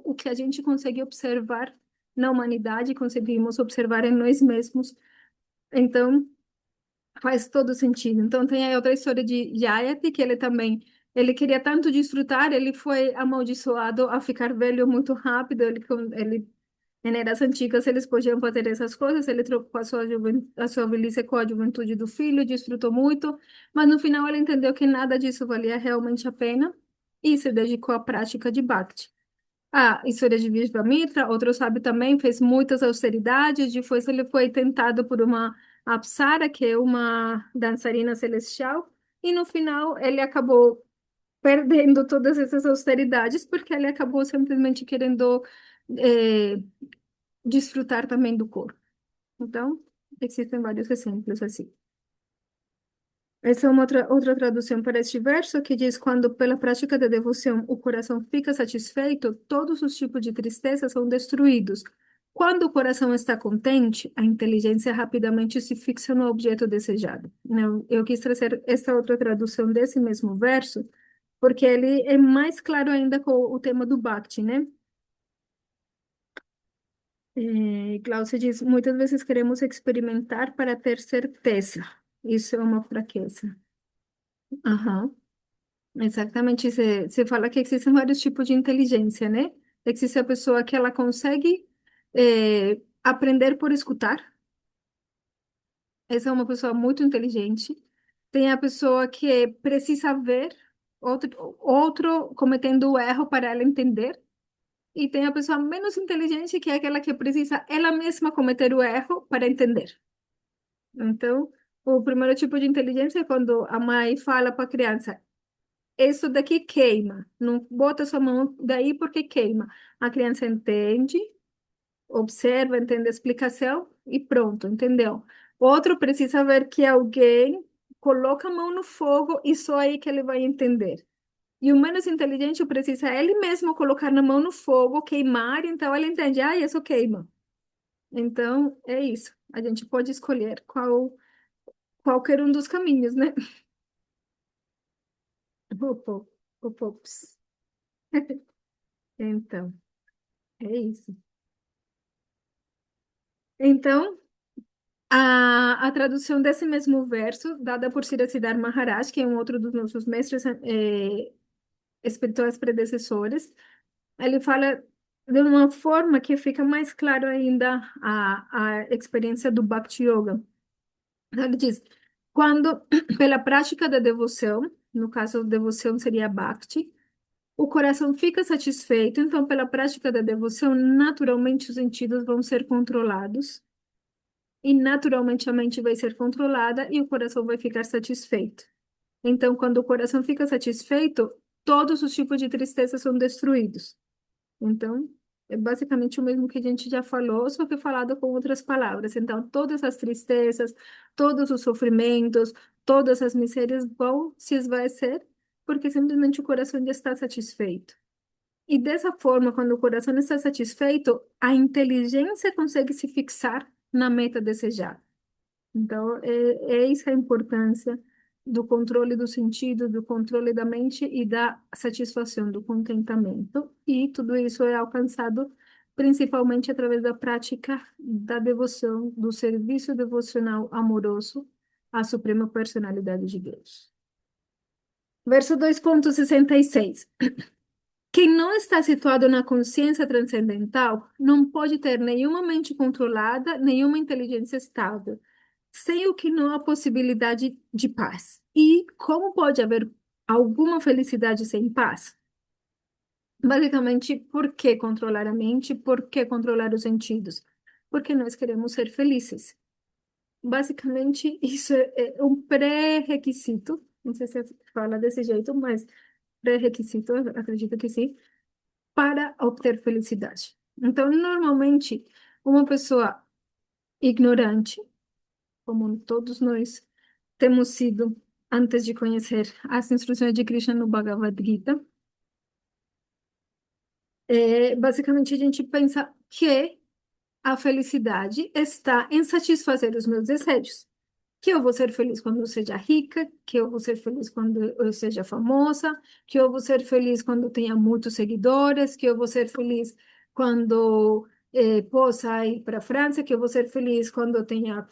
o que a gente consegue observar na humanidade, conseguimos observar em nós mesmos. Então, faz todo sentido. Então, tem aí outra história de Jayati, que ele também, ele queria tanto desfrutar, ele foi amaldiçoado a ficar velho muito rápido, em eras antigas, eles podiam fazer essas coisas, ele trocou a sua velhice com a juventude do filho, desfrutou muito, mas no final ele entendeu que nada disso valia realmente a pena e se dedicou à prática de Bhakti. A história de Vishvamitra, outro sábio também, fez muitas austeridades, depois ele foi tentado por uma Apsara, que é uma dançarina celestial, e no final ele acabou perdendo todas essas austeridades, porque ele acabou simplesmente querendo eh, desfrutar também do corpo. Então, existem vários exemplos assim. Essa é uma outra tradução para este verso que diz: quando pela prática da devoção o coração fica satisfeito, todos os tipos de tristeza são destruídos. Quando o coração está contente, a inteligência rapidamente se fixa no objeto desejado. Eu quis trazer essa outra tradução desse mesmo verso, porque ele é mais claro ainda com o tema do Bhakti, né? Glaucia diz: muitas vezes queremos experimentar para ter certeza. Isso é uma fraqueza. Aham. Exatamente, você fala que existem vários tipos de inteligência, né? Existe a pessoa que ela consegue aprender por escutar, essa é uma pessoa muito inteligente. Tem a pessoa que precisa ver outro cometendo o erro para ela entender. E tem a pessoa menos inteligente, que é aquela que precisa ela mesma cometer o erro para entender. Então, o primeiro tipo de inteligência é quando a mãe fala para a criança: isso daqui queima. Não bota sua mão daí porque queima. A criança entende, observa, entende a explicação e pronto, entendeu? Outro precisa ver que alguém coloca a mão no fogo e só aí que ele vai entender. E o menos inteligente precisa ele mesmo colocar na mão no fogo, queimar, então ele entende, isso queima. Então, é isso. A gente pode escolher qualquer um dos caminhos, né? Opo, opops. Então, é isso. Então, a tradução desse mesmo verso, dada por Sri Siddhar Maharaj, que é um outro dos nossos mestres espirituais predecessores, ele fala de uma forma que fica mais claro ainda a experiência do Bhakti Yoga. Então, ele diz, quando, pela prática da devoção, no caso, devoção seria Bhakti, o coração fica satisfeito, então, pela prática da devoção, naturalmente os sentidos vão ser controlados e naturalmente a mente vai ser controlada e o coração vai ficar satisfeito. Então, quando o coração fica satisfeito, todos os tipos de tristeza são destruídos. Então, é basicamente o mesmo que a gente já falou, só que falado com outras palavras. Então, todas as tristezas, todos os sofrimentos, todas as misérias vão se esvaecer, porque simplesmente o coração já está satisfeito. E dessa forma, quando o coração está satisfeito, a inteligência consegue se fixar na meta desejada. Então, é essa a importância do controle do sentido, do controle da mente e da satisfação, do contentamento. E tudo isso é alcançado principalmente através da prática da devoção, do serviço devocional amoroso à Suprema Personalidade de Deus. Verso 2,66. Quem não está situado na consciência transcendental não pode ter nenhuma mente controlada, nenhuma inteligência estável, sem o que não há possibilidade de paz. E como pode haver alguma felicidade sem paz? Basicamente, por que controlar a mente? Por que controlar os sentidos? Porque nós queremos ser felizes. Basicamente, isso é um pré-requisito. Não sei se fala desse jeito, mas pré-requisito, eu acredito que sim, para obter felicidade. Então, normalmente, uma pessoa ignorante, como todos nós temos sido antes de conhecer as instruções de Krishna no Bhagavad Gita, basicamente a gente pensa que a felicidade está em satisfazer os meus desejos. Que eu vou ser feliz quando eu seja rica, que eu vou ser feliz quando eu seja famosa, que eu vou ser feliz quando eu tenha muitos seguidores, que eu vou ser feliz quando possa ir para a França, que eu vou ser feliz quando eu tenha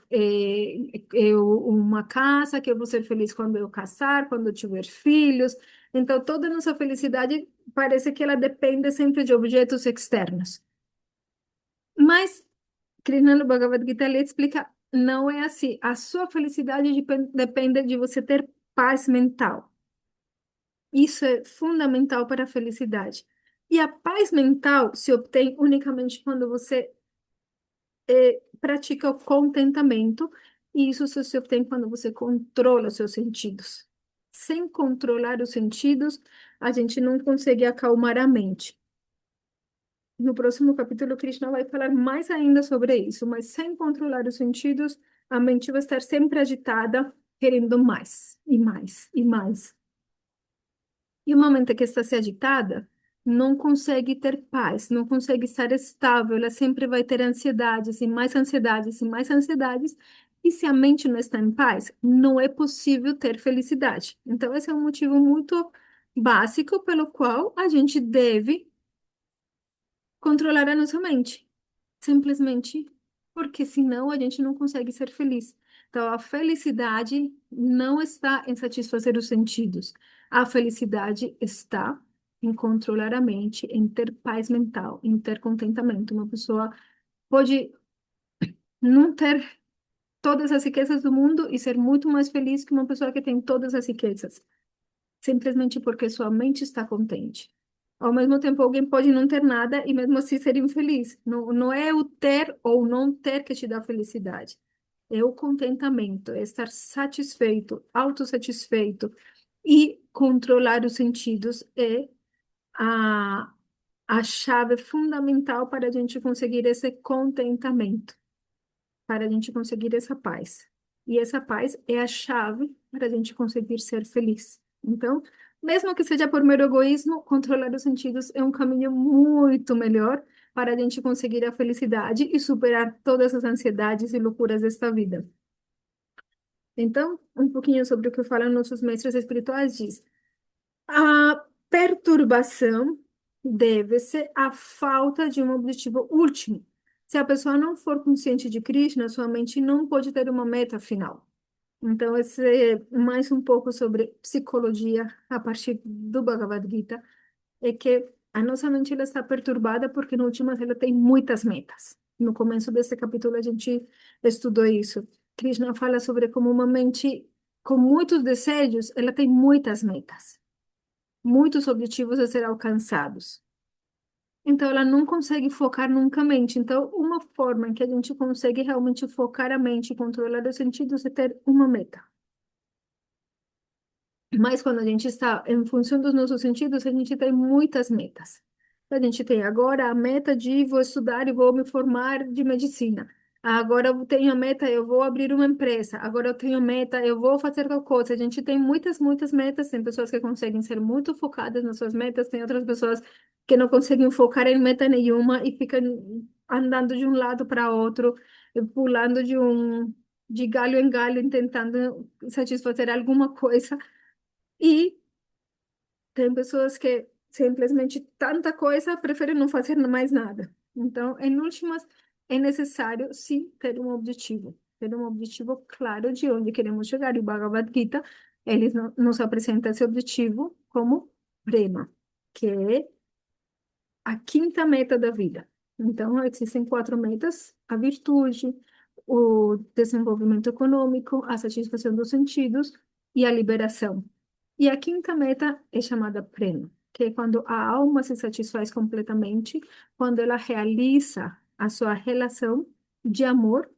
uma casa, que eu vou ser feliz quando eu casar, quando eu tiver filhos. Então, toda a nossa felicidade parece que ela depende sempre de objetos externos. Mas Krishna no Bhagavad Gita ele explica, não é assim. A sua felicidade depende de você ter paz mental. Isso é fundamental para a felicidade. E a paz mental se obtém unicamente quando você pratica o contentamento, e isso só se obtém quando você controla os seus sentidos. Sem controlar os sentidos, a gente não consegue acalmar a mente. No próximo capítulo, Krishna vai falar mais ainda sobre isso, mas sem controlar os sentidos, a mente vai estar sempre agitada, querendo mais e mais e mais. E uma mente que está se agitada não consegue ter paz, não consegue estar estável, ela sempre vai ter ansiedades e mais ansiedades e mais ansiedades. E se a mente não está em paz, não é possível ter felicidade. Então, esse é um motivo muito básico pelo qual a gente deve controlar a nossa mente. Simplesmente porque senão a gente não consegue ser feliz. Então, a felicidade não está em satisfazer os sentidos. A felicidade está em controlar a mente, em ter paz mental, em ter contentamento. Uma pessoa pode não ter todas as riquezas do mundo e ser muito mais feliz que uma pessoa que tem todas as riquezas, simplesmente porque sua mente está contente. Ao mesmo tempo, alguém pode não ter nada e mesmo assim ser infeliz. Não, não é o ter ou não ter que te dá felicidade. É o contentamento, é estar satisfeito, autossatisfeito e controlar os sentidos é a, a chave fundamental para a gente conseguir esse contentamento, para a gente conseguir essa paz. E essa paz é a chave para a gente conseguir ser feliz. Então, mesmo que seja por mero egoísmo, controlar os sentidos é um caminho muito melhor para a gente conseguir a felicidade e superar todas as ansiedades e loucuras desta vida. Então, um pouquinho sobre o que falam nossos mestres espirituais diz. A perturbação deve-se à falta de um objetivo último. Se a pessoa não for consciente de Krishna, sua mente não pode ter uma meta final. Então, esse é mais um pouco sobre psicologia a partir do Bhagavad Gita, é que a nossa mente ela está perturbada porque, no último, ela tem muitas metas. No começo desse capítulo, a gente estudou isso. Krishna fala sobre como uma mente com muitos desejos, ela tem muitas metas, muitos objetivos a ser alcançados. Então, ela não consegue focar nunca a mente. Então, uma forma em que a gente consegue realmente focar a mente e controlar os sentidos é ter uma meta. Mas quando a gente está em função dos nossos sentidos, a gente tem muitas metas. A gente tem agora a meta de vou estudar e vou me formar de medicina. Agora eu tenho a meta, eu vou abrir uma empresa. Agora eu tenho a meta, eu vou fazer tal coisa. A gente tem muitas, muitas metas. Tem pessoas que conseguem ser muito focadas nas suas metas, tem outras pessoas que não conseguem focar em meta nenhuma e ficam andando de um lado para outro, pulando de galho em galho, tentando satisfazer alguma coisa. E tem pessoas que simplesmente tanta coisa preferem não fazer mais nada. Então, em últimas, é necessário sim ter um objetivo claro de onde queremos chegar. E o Bhagavad Gita, eles nos apresenta esse objetivo como prema, que é a quinta meta da vida. Então, existem quatro metas: a virtude, o desenvolvimento econômico, a satisfação dos sentidos e a liberação. E a quinta meta é chamada prema, que é quando a alma se satisfaz completamente, quando ela realiza a sua relação de amor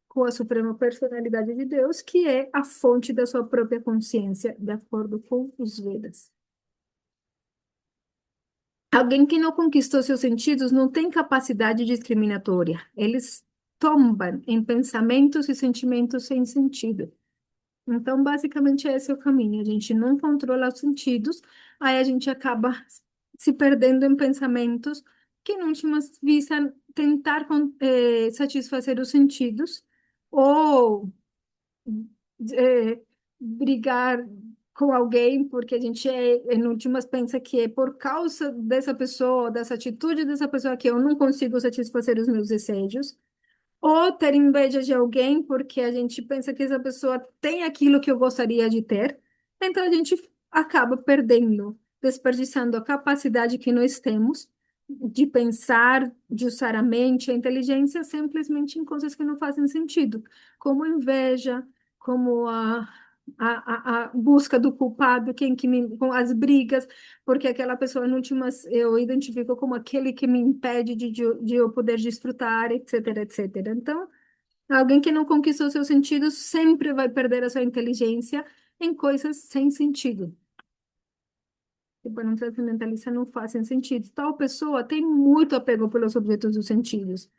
com a Suprema Personalidade de Deus, que é a fonte da sua própria consciência, de acordo com os Vedas. Alguém que não conquistou seus sentidos não tem capacidade discriminatória. Eles tombam em pensamentos e sentimentos sem sentido. Então, basicamente, esse é o caminho. A gente não controla os sentidos, aí a gente acaba se perdendo em pensamentos que, em últimas, visam tentar satisfazer os sentidos ou é, brigar com alguém, porque a gente, em últimas, pensa que é por causa dessa pessoa, dessa atitude dessa pessoa que eu não consigo satisfazer os meus desejos. Ou ter inveja de alguém porque a gente pensa que essa pessoa tem aquilo que eu gostaria de ter. Então a gente acaba perdendo, desperdiçando a capacidade que nós temos de pensar, de usar a mente, a inteligência, simplesmente em coisas que não fazem sentido, como inveja, como a busca do culpado, quem que me, com as brigas, porque aquela pessoa, em últimas, eu identifico como aquele que me impede de eu poder desfrutar, etc, etc. Então, alguém que não conquistou seus sentidos sempre vai perder a sua inteligência em coisas sem sentido. Que para um transcendentalista não fazem sentido. Tal pessoa tem muito apego pelos objetos dos sentidos.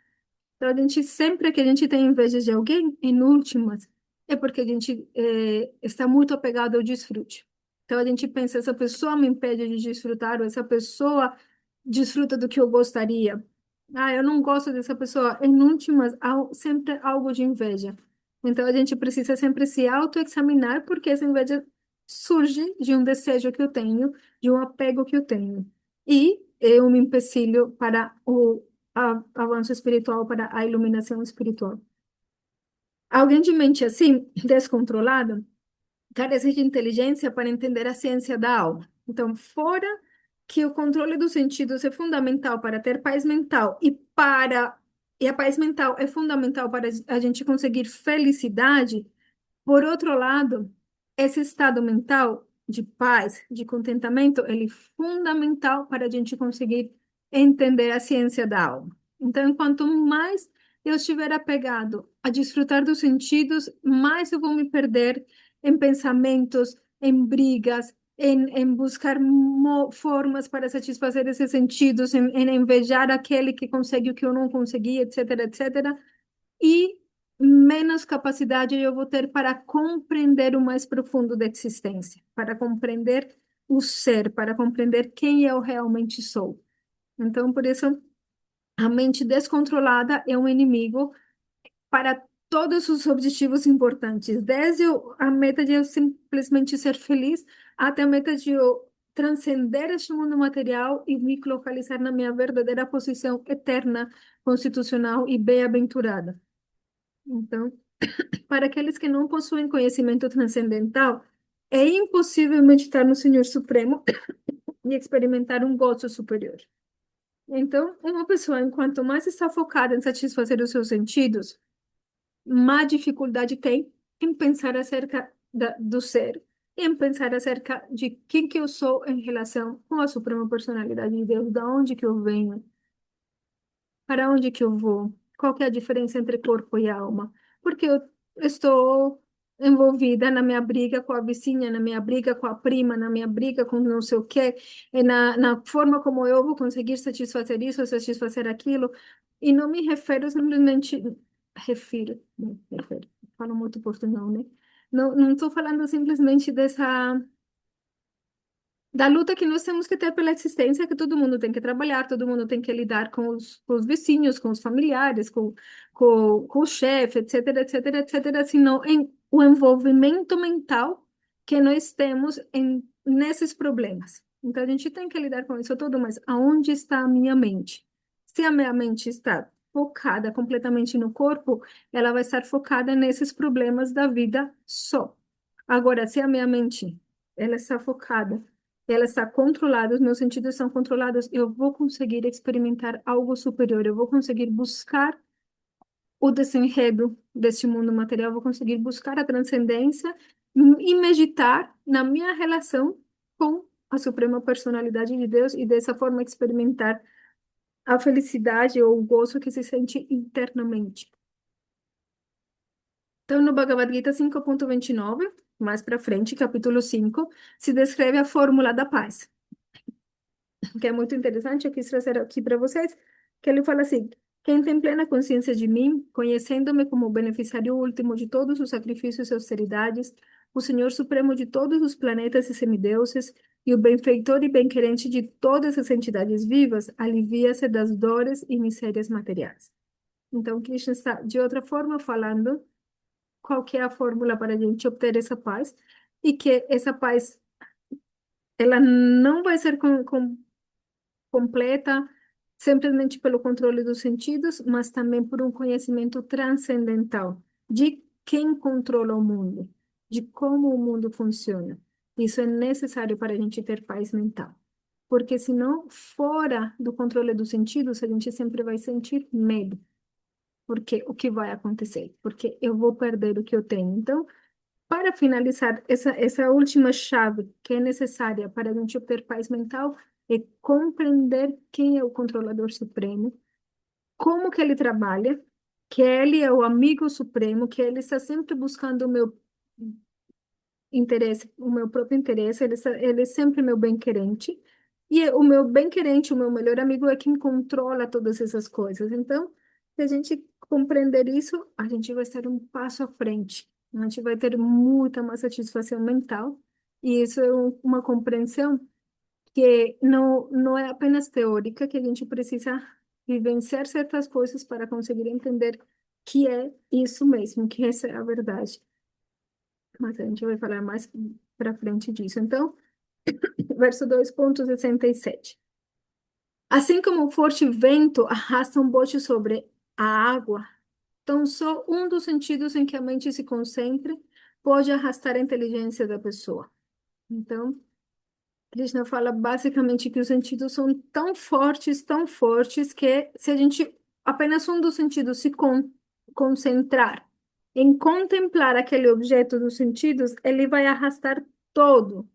Então, a gente, sempre que a gente tem inveja de alguém, em últimas, é porque a gente está muito apegado ao desfrute. Então, a gente pensa, essa pessoa me impede de desfrutar, ou essa pessoa desfruta do que eu gostaria. Ah, eu não gosto dessa pessoa. Em últimas, há sempre algo de inveja. Então, a gente precisa sempre se autoexaminar, porque essa inveja surge de um desejo que eu tenho, de um apego que eu tenho. E é um empecilho para o avanço espiritual, para a iluminação espiritual. Alguém de mente assim, descontrolada, carece de inteligência para entender a ciência da alma. Então, fora que o controle dos sentidos é fundamental para ter paz mental e a paz mental é fundamental para a gente conseguir felicidade, por outro lado, esse estado mental de paz, de contentamento, ele é fundamental para a gente conseguir entender a ciência da alma. Então, quanto mais eu estiver apegado a desfrutar dos sentidos, mais eu vou me perder em pensamentos, em brigas, em buscar formas para satisfazer esses sentidos, em invejar aquele que consegue o que eu não consegui, etc, etc. E menos capacidade eu vou ter para compreender o mais profundo da existência, para compreender o ser, para compreender quem eu realmente sou. Então, por isso, a mente descontrolada é um inimigo para todos os objetivos importantes, desde a meta de eu simplesmente ser feliz, até a meta de eu transcender este mundo material e me localizar na minha verdadeira posição eterna, constitucional e bem-aventurada. Então, para aqueles que não possuem conhecimento transcendental, é impossível meditar no Senhor Supremo e experimentar um gozo superior. Então, uma pessoa, enquanto mais está focada em satisfazer os seus sentidos, mais dificuldade tem em pensar acerca do ser, e em pensar acerca de quem que eu sou em relação com a Suprema Personalidade de Deus, da onde que eu venho, para onde que eu vou, qual que é a diferença entre corpo e alma, porque eu estou envolvida na minha briga com a vizinha, na minha briga com a prima, na minha briga com não sei o quê, e na forma como eu vou conseguir satisfazer isso, satisfazer aquilo, e não me refiro simplesmente, falo muito portunhol, né? Não estou falando simplesmente da luta que nós temos que ter pela existência, que todo mundo tem que trabalhar, todo mundo tem que lidar com os vizinhos, com os familiares, com o chefe, etc, etc, etc, senão em o envolvimento mental que nós temos nesses problemas. Então, a gente tem que lidar com isso tudo, mas aonde está a minha mente? Se a minha mente está focada completamente no corpo, ela vai estar focada nesses problemas da vida só. Agora, se a minha mente ela está focada, ela está controlada, os meus sentidos são controlados, eu vou conseguir experimentar algo superior, eu vou conseguir buscar o desenredo deste mundo material, eu vou conseguir buscar a transcendência e meditar na minha relação com a Suprema Personalidade de Deus e dessa forma experimentar a felicidade ou o gozo que se sente internamente. Então, no Bhagavad Gita 5.29, mais para frente, capítulo 5, se descreve a fórmula da paz, que é muito interessante, eu quis trazer aqui para vocês, que ele fala assim: quem tem plena consciência de mim, conhecendo-me como o beneficiário último de todos os sacrifícios e austeridades, o Senhor Supremo de todos os planetas e semideuses, e o benfeitor e bem-querente de todas as entidades vivas, alivia-se das dores e misérias materiais. Então, Krishna está, de outra forma, falando qual que é a fórmula para a gente obter essa paz, e que essa paz, ela não vai ser completa simplesmente pelo controle dos sentidos, mas também por um conhecimento transcendental de quem controla o mundo, de como o mundo funciona. Isso é necessário para a gente ter paz mental. Porque senão, fora do controle dos sentidos, a gente sempre vai sentir medo. Porque o que vai acontecer? Porque eu vou perder o que eu tenho. Então, para finalizar, essa última chave que é necessária para a gente obter paz mental é compreender quem é o controlador supremo, como que ele trabalha, que ele é o amigo supremo, que ele está sempre buscando o meu interesse, o meu próprio interesse, ele é sempre meu bem-querente, e o meu bem-querente, o meu melhor amigo é quem controla todas essas coisas. Então, se a gente compreender isso, a gente vai estar um passo à frente, a gente vai ter muita mais satisfação mental, e isso é uma compreensão que não é apenas teórica, que a gente precisa vivenciar certas coisas para conseguir entender que é isso mesmo, que essa é a verdade. Mas a gente vai falar mais para frente disso. Então, verso 2.67. Assim como o forte vento arrasta um bote sobre a água, então só um dos sentidos em que a mente se concentre pode arrastar a inteligência da pessoa. Então, Krishna fala basicamente que os sentidos são tão fortes, que se a gente apenas um dos sentidos se concentrar em contemplar aquele objeto dos sentidos, ele vai arrastar todo.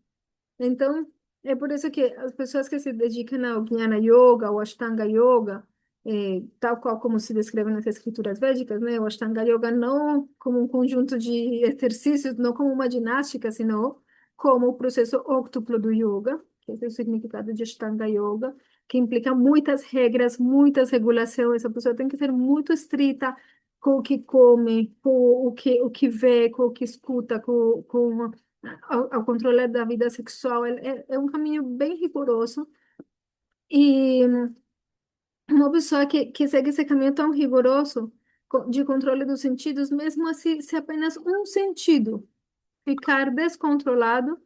Então, é por isso que as pessoas que se dedicam ao Jnana Yoga, ou Ashtanga Yoga, tal qual como se descreve nas escrituras védicas, né? O Ashtanga Yoga não como um conjunto de exercícios, não como uma ginástica, senão como o processo óctuplo do yoga, que é o significado de Ashtanga Yoga, que implica muitas regras, muitas regulações. A pessoa tem que ser muito estrita com o que come, com o que vê, com o que escuta, com ao controle da vida sexual. É um caminho bem rigoroso. E uma pessoa que segue esse caminho tão rigoroso, de controle dos sentidos, mesmo assim, se apenas um sentido ficar descontrolado,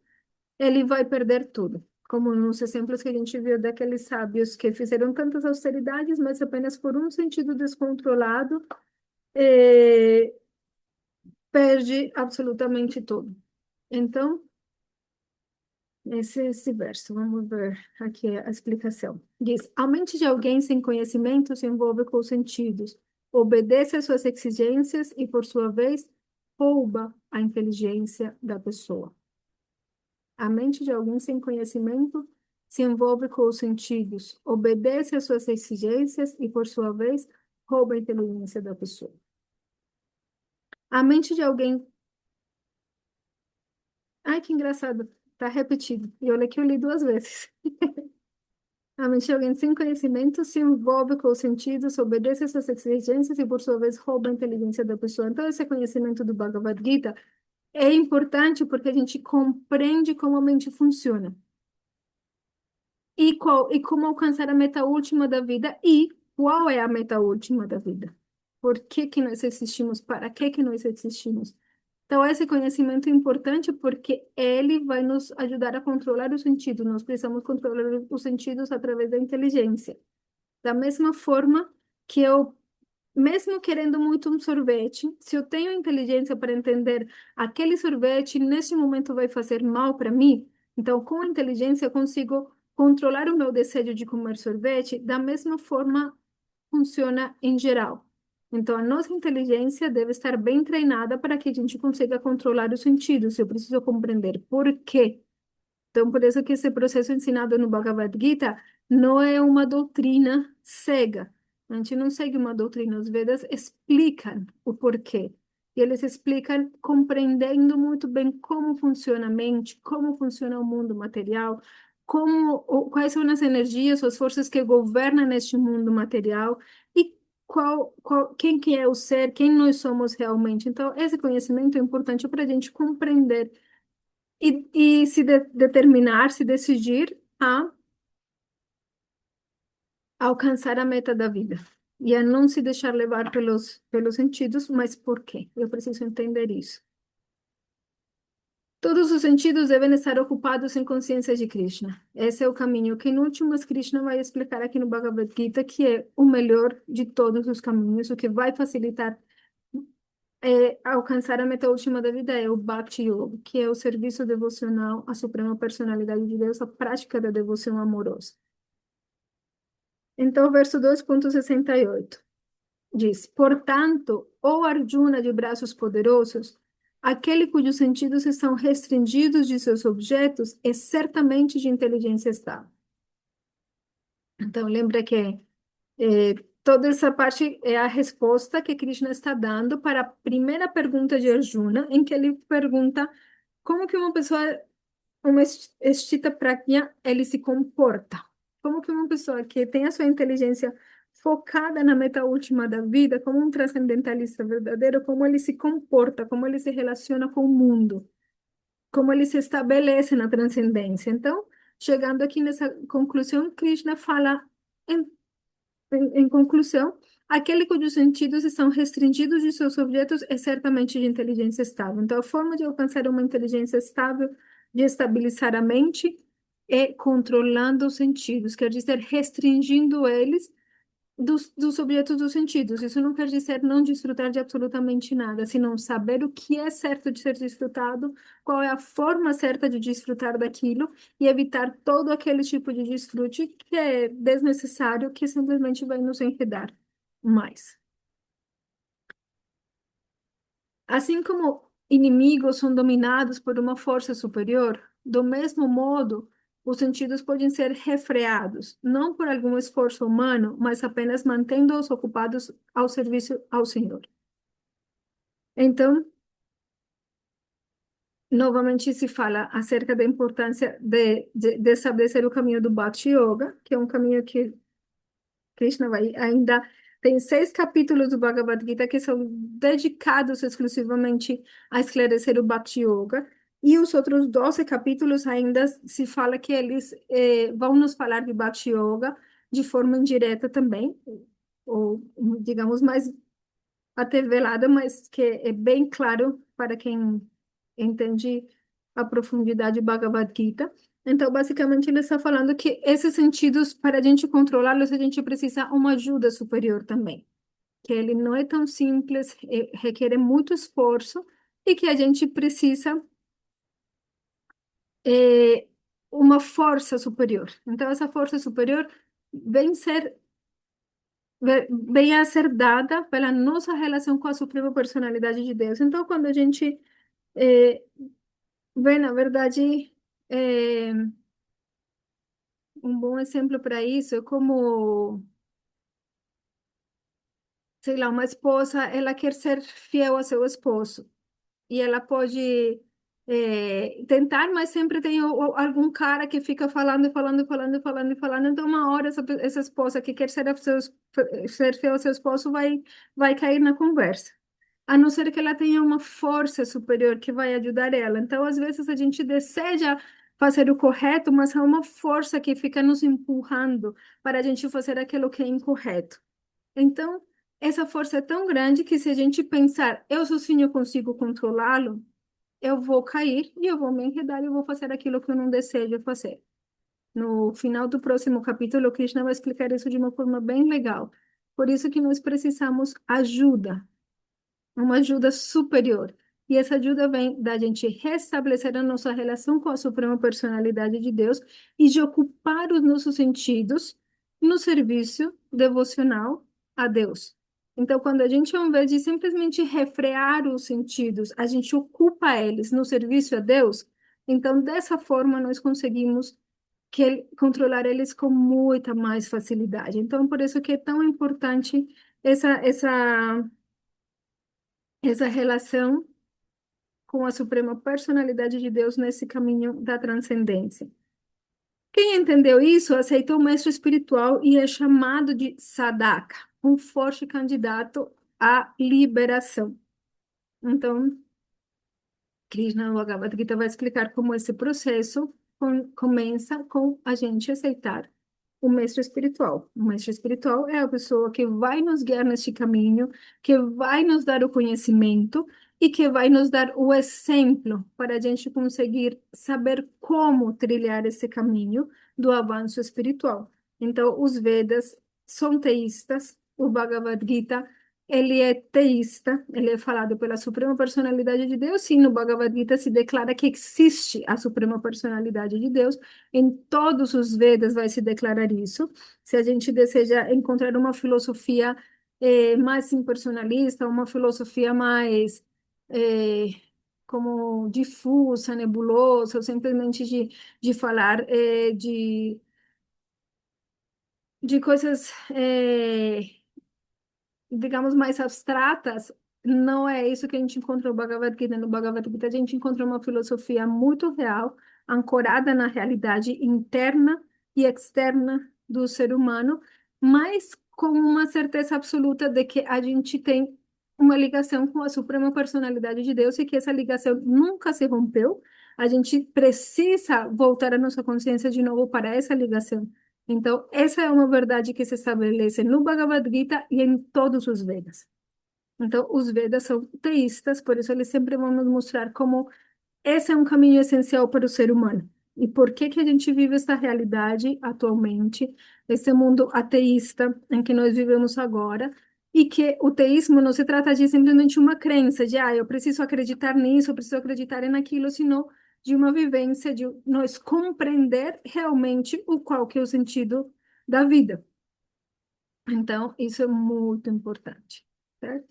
ele vai perder tudo. Como nos exemplos que a gente viu daqueles sábios que fizeram tantas austeridades, mas apenas por um sentido descontrolado, eh, perde absolutamente tudo. Então, esse verso, vamos ver aqui a explicação. Diz: a mente de alguém sem conhecimento se envolve com os sentidos, obedece às suas exigências e, por sua vez, rouba a inteligência da pessoa. A mente de alguém sem conhecimento se envolve com os sentidos, obedece às suas exigências e, por sua vez, rouba a inteligência da pessoa. A mente de alguém. Ai, que engraçado, tá repetido. E olha que eu li duas vezes. A mente de alguém sem conhecimento se envolve com os sentidos, obedece às suas exigências e, por sua vez, rouba a inteligência da pessoa. Então, esse conhecimento do Bhagavad Gita é importante porque a gente compreende como a mente funciona. E como alcançar a meta última da vida e qual é a meta última da vida. Por que que nós existimos? Para que nós existimos? Então, esse conhecimento é importante porque ele vai nos ajudar a controlar os sentidos. Nós precisamos controlar os sentidos através da inteligência. Da mesma forma que eu, mesmo querendo muito um sorvete, se eu tenho inteligência para entender aquele sorvete neste momento vai fazer mal para mim, então com a inteligência eu consigo controlar o meu desejo de comer sorvete. Da mesma forma funciona em geral. Então, a nossa inteligência deve estar bem treinada para que a gente consiga controlar os sentidos. Eu preciso compreender por quê. Então, por isso que esse processo ensinado no Bhagavad Gita não é uma doutrina cega. A gente não segue uma doutrina. Os Vedas explicam o porquê. E eles explicam compreendendo muito bem como funciona a mente, como funciona o mundo material, quais são as energias, as forças que governam este mundo material e quem que é o ser, quem nós somos realmente. Então, esse conhecimento é importante para a gente compreender e se determinar, se decidir a alcançar a meta da vida. E a não se deixar levar pelos sentidos, mas por quê? Eu preciso entender isso. Todos os sentidos devem estar ocupados em consciência de Krishna. Esse é o caminho que, em últimas, Krishna vai explicar aqui no Bhagavad Gita, que é o melhor de todos os caminhos, o que vai facilitar alcançar a meta última da vida é o Bhakti Yoga, que é o serviço devocional à Suprema Personalidade de Deus, a prática da devoção amorosa. Então, o verso 2,68 diz: portanto, ó Arjuna de braços poderosos, aquele cujos sentidos estão restringidos de seus objetos é certamente de inteligência estável. Então, lembra que toda essa parte é a resposta que Krishna está dando para a primeira pergunta de Arjuna, em que ele pergunta como que uma pessoa, uma Sthita Prajna, ele se comporta. Como que uma pessoa que tem a sua inteligência focada na meta última da vida, como um transcendentalista verdadeiro, como ele se comporta, como ele se relaciona com o mundo, como ele se estabelece na transcendência. Então, chegando aqui nessa conclusão, Krishna fala em em conclusão, aquele cujos sentidos estão restringidos de seus objetos é certamente de inteligência estável. Então, a forma de alcançar uma inteligência estável, de estabilizar a mente, é controlando os sentidos, quer dizer, restringindo eles dos objetos dos sentidos. Isso não quer dizer não desfrutar de absolutamente nada, senão saber o que é certo de ser desfrutado, qual é a forma certa de desfrutar daquilo e evitar todo aquele tipo de desfrute que é desnecessário, que simplesmente vai nos enredar mais. Assim como inimigos são dominados por uma força superior, do mesmo modo, os sentidos podem ser refreados, não por algum esforço humano, mas apenas mantendo-os ocupados ao serviço ao Senhor. Então, novamente se fala acerca da importância de estabelecer o caminho do Bhakti Yoga, que é um caminho que Krishna vai ainda tem 6 capítulos do Bhagavad Gita que são dedicados exclusivamente a esclarecer o Bhakti Yoga. E os outros 12 capítulos ainda se fala que eles vão nos falar de Bhakti Yoga de forma indireta também, ou digamos mais atevelada, mas que é bem claro para quem entende a profundidade do Bhagavad Gita. Então, basicamente, ele está falando que esses sentidos, para a gente controlá-los, a gente precisa uma ajuda superior também. Que ele não é tão simples, requer muito esforço e que a gente precisa é, uma força superior. Então, essa força superior vem ser vem a ser dada pela nossa relação com a Suprema Personalidade de Deus. Então, quando a gente é, vê, na verdade, é, um bom exemplo para isso é como, sei lá, uma esposa, ela quer ser fiel ao seu esposo. E ela pode tentar, mas sempre tem algum cara que fica falando, falando, falando, falando, falando. Então, uma hora essa esposa que quer ser fiel ao seu esposo vai cair na conversa. A não ser que ela tenha uma força superior que vai ajudar ela. Então, às vezes, a gente deseja fazer o correto, mas há uma força que fica nos empurrando para a gente fazer aquilo que é incorreto. Então, essa força é tão grande que se a gente pensar, eu sozinho eu consigo controlá-lo, eu vou cair e eu vou me enredar e eu vou fazer aquilo que eu não desejo fazer. No final do próximo capítulo, Krishna vai explicar isso de uma forma bem legal. Por isso que nós precisamos ajuda, uma ajuda superior. E essa ajuda vem da gente restabelecer a nossa relação com a Suprema Personalidade de Deus e de ocupar os nossos sentidos no serviço devocional a Deus. Então, quando a gente, ao invés de simplesmente refrear os sentidos, a gente ocupa eles no serviço a Deus, então, dessa forma, nós conseguimos controlar eles com muita mais facilidade. Então, por isso que é tão importante essa relação com a Suprema Personalidade de Deus nesse caminho da transcendência. Quem entendeu isso aceitou o mestre espiritual e é chamado de sadhaka, um forte candidato à liberação. Então, Krishna no Bhagavad Gita vai explicar como esse processo começa com a gente aceitar o mestre espiritual. O mestre espiritual é a pessoa que vai nos guiar neste caminho, que vai nos dar o conhecimento e que vai nos dar o exemplo para a gente conseguir saber como trilhar esse caminho do avanço espiritual. Então, os Vedas são teístas, o Bhagavad Gita ele é teísta, ele é falado pela Suprema Personalidade de Deus, e no Bhagavad Gita se declara que existe a Suprema Personalidade de Deus. Em todos os Vedas vai se declarar isso. Se a gente deseja encontrar uma filosofia mais impersonalista, uma filosofia mais eh, como difusa, nebulosa, ou simplesmente de falar de coisas digamos, mais abstratas, não é isso que a gente encontra no Bhagavad Gita. No Bhagavad Gita, a gente encontra uma filosofia muito real, ancorada na realidade interna e externa do ser humano, mas com uma certeza absoluta de que a gente tem uma ligação com a Suprema Personalidade de Deus e que essa ligação nunca se rompeu. A gente precisa voltar a nossa consciência de novo para essa ligação. Então, essa é uma verdade que se estabelece no Bhagavad Gita e em todos os Vedas. Então, os Vedas são teístas, por isso eles sempre vão nos mostrar como esse é um caminho essencial para o ser humano. E por que que a gente vive essa realidade atualmente, esse mundo ateísta em que nós vivemos agora, e que o teísmo não se trata de simplesmente uma crença, de, eu preciso acreditar nisso, eu preciso acreditar naquilo, senão de uma vivência, de nós compreender realmente qual que é o sentido da vida. Então, isso é muito importante, certo?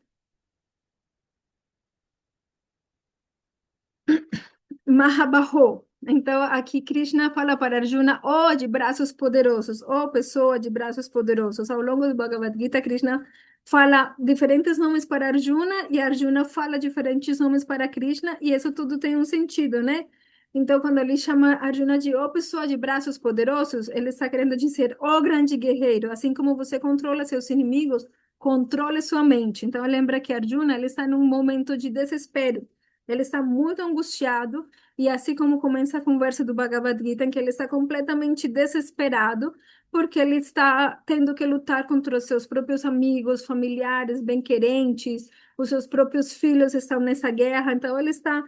Mahabaho. Então, aqui Krishna fala para Arjuna, oh, de braços poderosos, oh, pessoa de braços poderosos. Ao longo do Bhagavad Gita, Krishna fala diferentes nomes para Arjuna e Arjuna fala diferentes nomes para Krishna e isso tudo tem um sentido, né? Então, quando ele chama Arjuna de oh, pessoa de braços poderosos, ele está querendo dizer, oh, grande guerreiro, assim como você controla seus inimigos, controle sua mente. Então, lembra que Arjuna ele está num momento de desespero. Ele está muito angustiado, e assim como começa a conversa do Bhagavad Gita, em que ele está completamente desesperado, porque ele está tendo que lutar contra os seus próprios amigos, familiares, bem-querentes, os seus próprios filhos estão nessa guerra, então ele está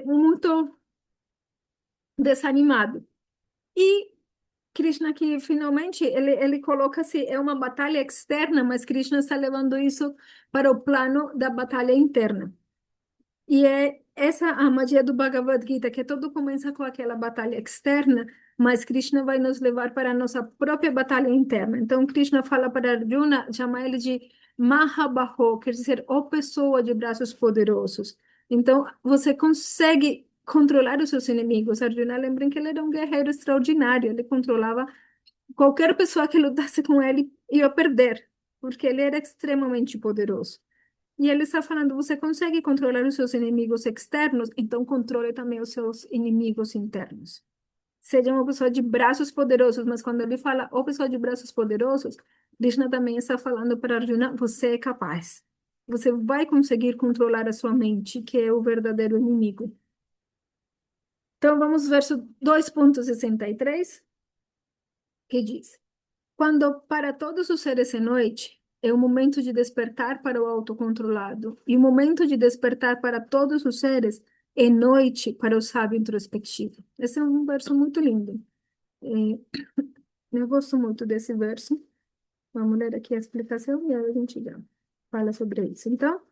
muito desanimado. E Krishna que finalmente ele coloca-se, é uma batalha externa, mas Krishna está levando isso para o plano da batalha interna. E é essa a magia do Bhagavad Gita, que tudo começa com aquela batalha externa, mas Krishna vai nos levar para a nossa própria batalha interna. Então, Krishna fala para Arjuna, chama ele de Mahabaho, quer dizer, ó pessoa de braços poderosos. Então, você consegue controlar os seus inimigos. Arjuna, lembrem que ele era um guerreiro extraordinário, ele controlava qualquer pessoa que lutasse com ele ia perder, porque ele era extremamente poderoso. E ele está falando, você consegue controlar os seus inimigos externos, então controle também os seus inimigos internos. Seja uma pessoa de braços poderosos, mas quando ele fala, ó pessoa de braços poderosos, Krishna também está falando para Arjuna, você é capaz. Você vai conseguir controlar a sua mente, que é o verdadeiro inimigo. Então vamos verso 2,63, que diz: quando para todos os seres é noite, é o momento de despertar para o autocontrolado, e o momento de despertar para todos os seres é noite para o sábio introspectivo. Esse é um verso muito lindo. É, eu gosto muito desse verso. Vamos ler aqui a explicação e aí a gente já fala sobre isso. Então,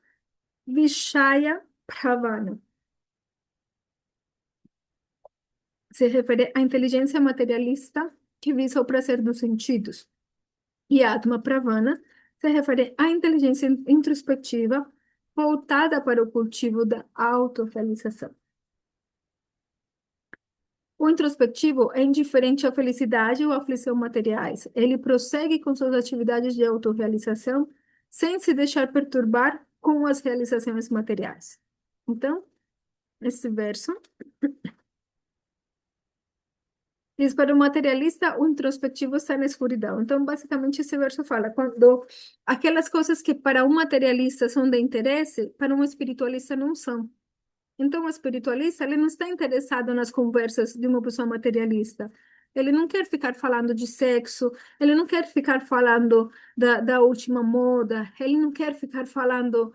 Vishaya Pravana se refere à inteligência materialista que visa o prazer dos sentidos. E Atma Pravana se refere à inteligência introspectiva voltada para o cultivo da autorrealização. O introspectivo é indiferente à felicidade ou à aflição materiais. Ele prossegue com suas atividades de autorrealização sem se deixar perturbar com as realizações materiais. Então, esse verso diz para o materialista, o introspectivo está na escuridão. Então, basicamente, esse verso fala quando aquelas coisas que para um materialista são de interesse, para um espiritualista não são. Então, o espiritualista, ele não está interessado nas conversas de uma pessoa materialista. Ele não quer ficar falando de sexo, ele não quer ficar falando da última moda, ele não quer ficar falando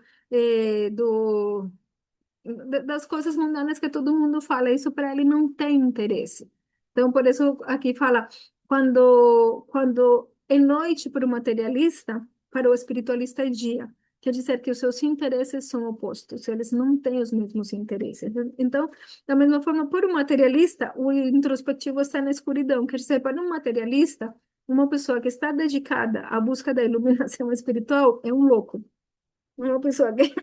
das coisas mundanas que todo mundo fala. Isso para ele não tem interesse. Então, por isso aqui fala, quando é noite para o materialista, para o espiritualista é dia. Quer dizer que os seus interesses são opostos, eles não têm os mesmos interesses. Então, da mesma forma, para o materialista, o introspectivo está na escuridão. Quer dizer, para um materialista, uma pessoa que está dedicada à busca da iluminação espiritual é um louco. Uma pessoa que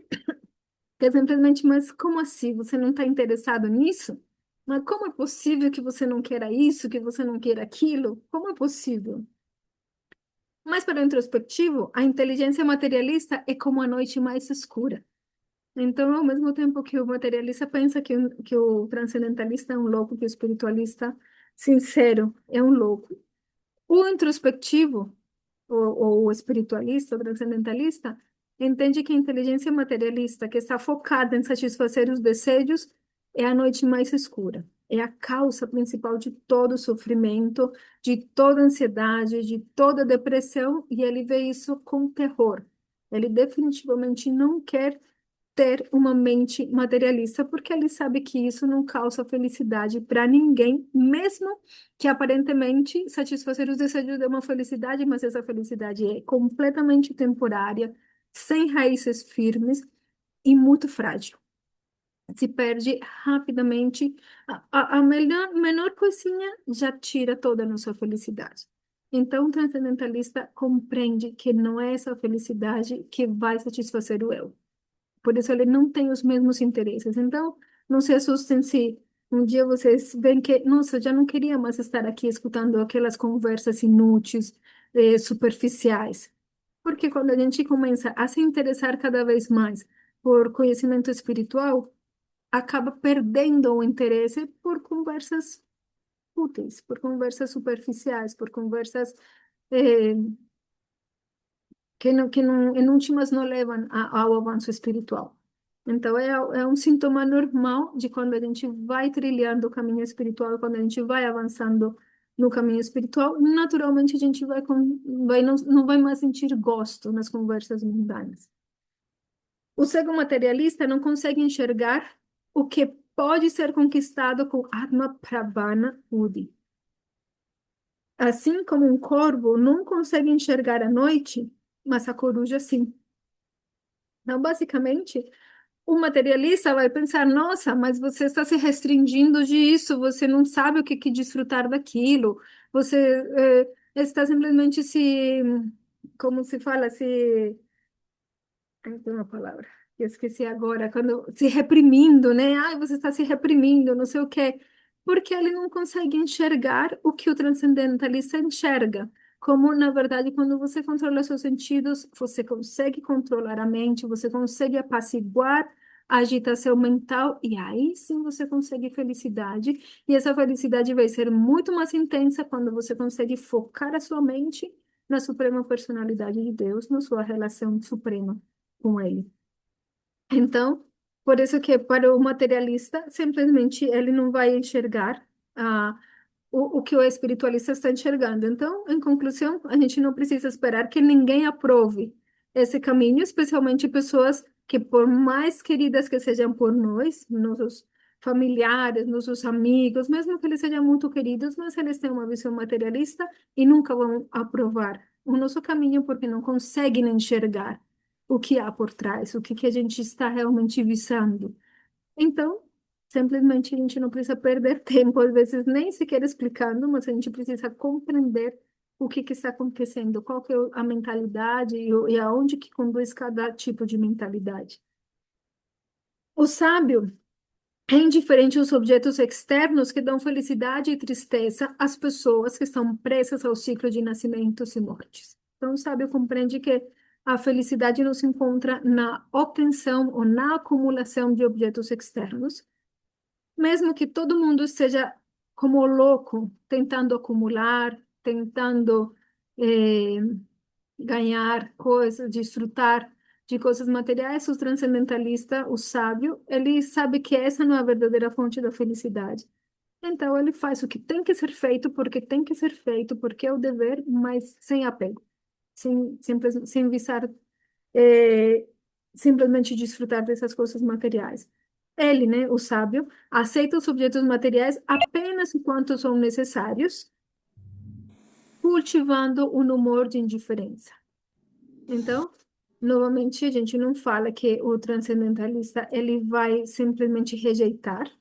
é simplesmente, mas como assim? Você não está interessado nisso? Mas como é possível que você não queira isso, que você não queira aquilo? Como é possível? Mas para o introspectivo, a inteligência materialista é como a noite mais escura. Então, ao mesmo tempo que o materialista pensa que o transcendentalista é um louco, que o espiritualista sincero é um louco, o introspectivo, ou o espiritualista, o transcendentalista, entende que a inteligência materialista, que está focada em satisfazer os desejos, é a noite mais escura. É a causa principal de todo o sofrimento, de toda ansiedade, de toda depressão, e ele vê isso com terror. Ele definitivamente não quer ter uma mente materialista, porque ele sabe que isso não causa felicidade para ninguém, mesmo que aparentemente satisfazer os desejos é uma felicidade, mas essa felicidade é completamente temporária, sem raízes firmes e muito frágil. Se perde rapidamente, a menor coisinha já tira toda a nossa felicidade. Então, o transcendentalista compreende que não é essa felicidade que vai satisfazer o eu. Por isso ele não tem os mesmos interesses. Então, não se assustem se um dia vocês veem que, nossa, eu já não queria mais estar aqui escutando aquelas conversas inúteis, superficiais. Porque quando a gente começa a se interessar cada vez mais por conhecimento espiritual, acaba perdendo o interesse por conversas úteis, por conversas superficiais, por conversas eh, que, não, em últimas não levam ao avanço espiritual. Então, é um sintoma normal de quando a gente vai trilhando o caminho espiritual, quando a gente vai avançando no caminho espiritual, naturalmente a gente não vai mais sentir gosto nas conversas mundanas. O cego materialista não consegue enxergar o que pode ser conquistado com Atma Pravana Buddhi. Assim como um corvo não consegue enxergar a noite, mas a coruja sim. Então, basicamente, o materialista vai pensar: nossa, mas você está se restringindo disso, você não sabe o que desfrutar daquilo, você está simplesmente como se fala, ai, tem uma palavra, que eu esqueci agora, quando se reprimindo, né? Ai, você está se reprimindo, não sei o quê, porque ele não consegue enxergar o que o transcendentalista enxerga. Como, na verdade, quando você controla seus sentidos, você consegue controlar a mente, você consegue apaciguar a agitação mental, e aí sim você consegue felicidade. E essa felicidade vai ser muito mais intensa quando você consegue focar a sua mente na suprema personalidade de Deus, na sua relação suprema com ele. Então, por isso que para o materialista, simplesmente ele não vai enxergar o que o espiritualista está enxergando. Então, em conclusão, a gente não precisa esperar que ninguém aprove esse caminho, especialmente pessoas que, por mais queridas que sejam por nós, nossos familiares, nossos amigos, mesmo que eles sejam muito queridos, mas eles têm uma visão materialista e nunca vão aprovar o nosso caminho porque não conseguem enxergar o que há por trás, que a gente está realmente visando. Então, simplesmente a gente não precisa perder tempo, às vezes nem sequer explicando, mas a gente precisa compreender que está acontecendo, qual que é a mentalidade e aonde que conduz cada tipo de mentalidade. O sábio é indiferente aos objetos externos que dão felicidade e tristeza às pessoas que estão presas ao ciclo de nascimentos e mortes. Então, o sábio compreende que a felicidade não se encontra na obtenção ou na acumulação de objetos externos, mesmo que todo mundo esteja como louco, tentando acumular, tentando eh, ganhar coisas, desfrutar de coisas materiais, o transcendentalista, o sábio, ele sabe que essa não é a verdadeira fonte da felicidade. Então ele faz o que tem que ser feito, porque tem que ser feito, porque é o dever, mas sem apego, sem visar é, simplesmente desfrutar dessas coisas materiais. Ele, né, o sábio, aceita os objetos materiais apenas enquanto são necessários, cultivando um humor de indiferença. Então, novamente, a gente não fala que o transcendentalista ele vai simplesmente rejeitar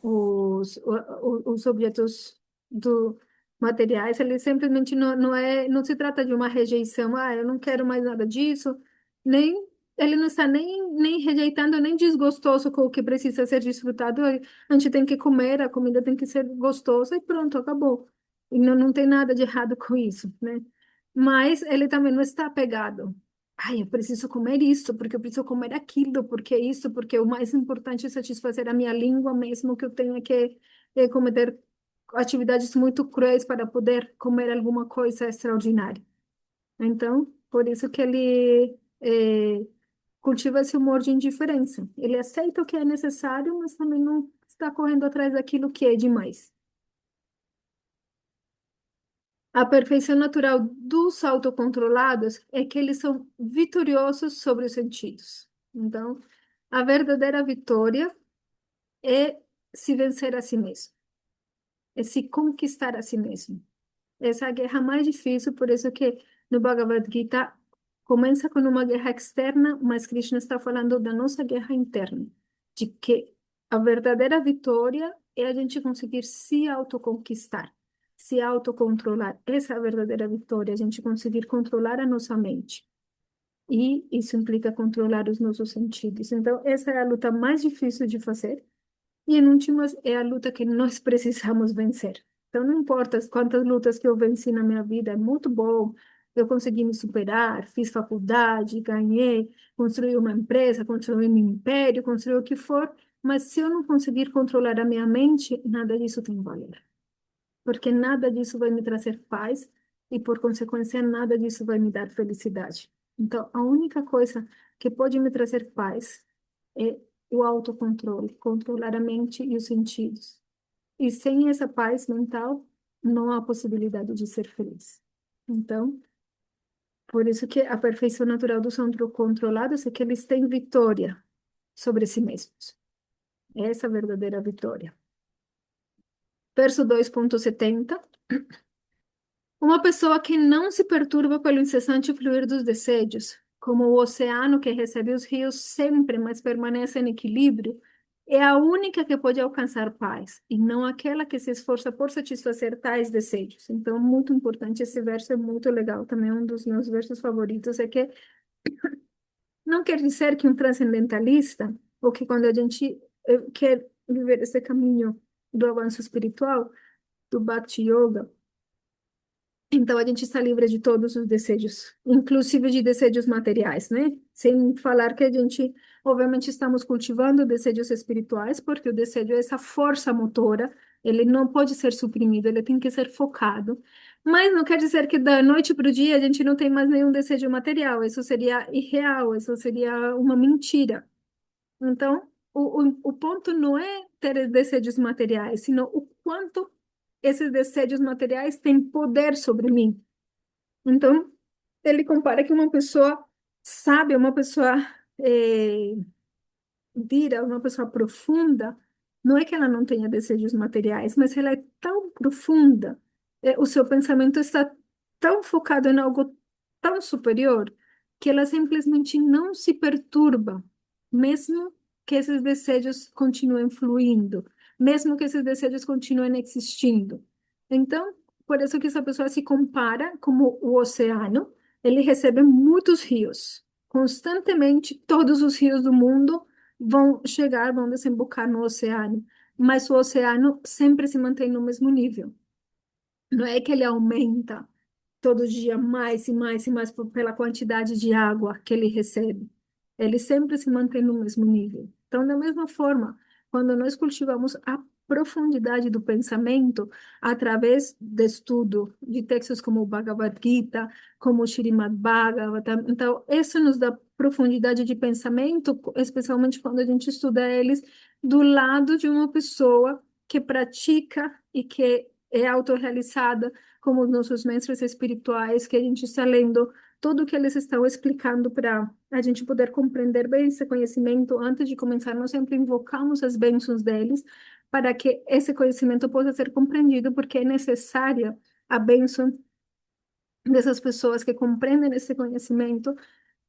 os objetos do materiais, ele simplesmente não se trata de uma rejeição, eu não quero mais nada disso, nem ele não está nem rejeitando, nem desgostoso com o que precisa ser desfrutado. A gente tem que comer, a comida tem que ser gostosa e pronto, acabou. E não tem nada de errado com isso, né? Mas ele também não está apegado. Ai, eu preciso comer isso, porque eu preciso comer aquilo, porque isso, porque o mais importante é satisfazer a minha língua, mesmo que eu tenha que cometer atividades muito cruéis para poder comer alguma coisa extraordinária. Então, por isso que ele cultiva esse humor de indiferença. Ele aceita o que é necessário, mas também não está correndo atrás daquilo que é demais. A perfeição natural dos autocontrolados é que eles são vitoriosos sobre os sentidos. Então, a verdadeira vitória é se vencer a si mesmo, é se conquistar a si mesmo. Essa é a guerra mais difícil, por isso que no Bhagavad Gita começa com uma guerra externa, mas Krishna está falando da nossa guerra interna, de que a verdadeira vitória é a gente conseguir se autoconquistar, se autocontrolar. Essa é a verdadeira vitória, a gente conseguir controlar a nossa mente. E isso implica controlar os nossos sentidos. Então, essa é a luta mais difícil de fazer. E, em últimas, é a luta que nós precisamos vencer. Então, não importa quantas lutas que eu venci na minha vida, é muito bom. Eu consegui me superar, fiz faculdade, ganhei, construí uma empresa, construí um império, construí o que for. Mas se eu não conseguir controlar a minha mente, nada disso tem valor. Porque nada disso vai me trazer paz e, por consequência, nada disso vai me dar felicidade. Então, a única coisa que pode me trazer paz é o autocontrole, controlar a mente e os sentidos. E sem essa paz mental, não há possibilidade de ser feliz. Então, por isso que a perfeição natural dos autocontrolados é que eles têm vitória sobre si mesmos. Essa é a verdadeira vitória. Verso 2,70. Uma pessoa que não se perturba pelo incessante fluir dos desejos, como o oceano que recebe os rios sempre, mas permanece em equilíbrio, é a única que pode alcançar paz, e não aquela que se esforça por satisfazer tais desejos. Então, muito importante, esse verso é muito legal. Também um dos meus versos favoritos é que não quer dizer que um transcendentalista, ou que quando a gente quer viver esse caminho do avanço espiritual, do Bhakti Yoga, então, a gente está livre de todos os desejos, inclusive de desejos materiais, né? Sem falar que a gente, obviamente, estamos cultivando desejos espirituais, porque o desejo é essa força motora, ele não pode ser suprimido, ele tem que ser focado. Mas não quer dizer que da noite para o dia a gente não tem mais nenhum desejo material, isso seria irreal, isso seria uma mentira. Então, o ponto não é ter desejos materiais, sino o quanto esses desejos materiais têm poder sobre mim. Então, ele compara que uma pessoa sábia, uma pessoa eh, Dira, uma pessoa profunda, não é que ela não tenha desejos materiais, mas ela é tão profunda, o seu pensamento está tão focado em algo tão superior, que ela simplesmente não se perturba, mesmo que esses desejos continuem fluindo, mesmo que esses desejos continuem existindo. Então, por isso que essa pessoa se compara como o oceano, ele recebe muitos rios. Constantemente, todos os rios do mundo vão chegar, vão desembocar no oceano, mas o oceano sempre se mantém no mesmo nível. Não é que ele aumenta todo dia mais e mais e mais pela quantidade de água que ele recebe. Ele sempre se mantém no mesmo nível. Então, da mesma forma, quando nós cultivamos a profundidade do pensamento através do estudo de textos como o Bhagavad Gita, como o Srimad Bhagavatam, então isso nos dá profundidade de pensamento, especialmente quando a gente estuda eles do lado de uma pessoa que pratica e que é autorrealizada, como os nossos mestres espirituais, que a gente está lendo tudo o que eles estão explicando para a gente poder compreender bem esse conhecimento. Antes de começar, nós sempre invocamos as bênçãos deles para que esse conhecimento possa ser compreendido, porque é necessária a bênção dessas pessoas que compreendem esse conhecimento,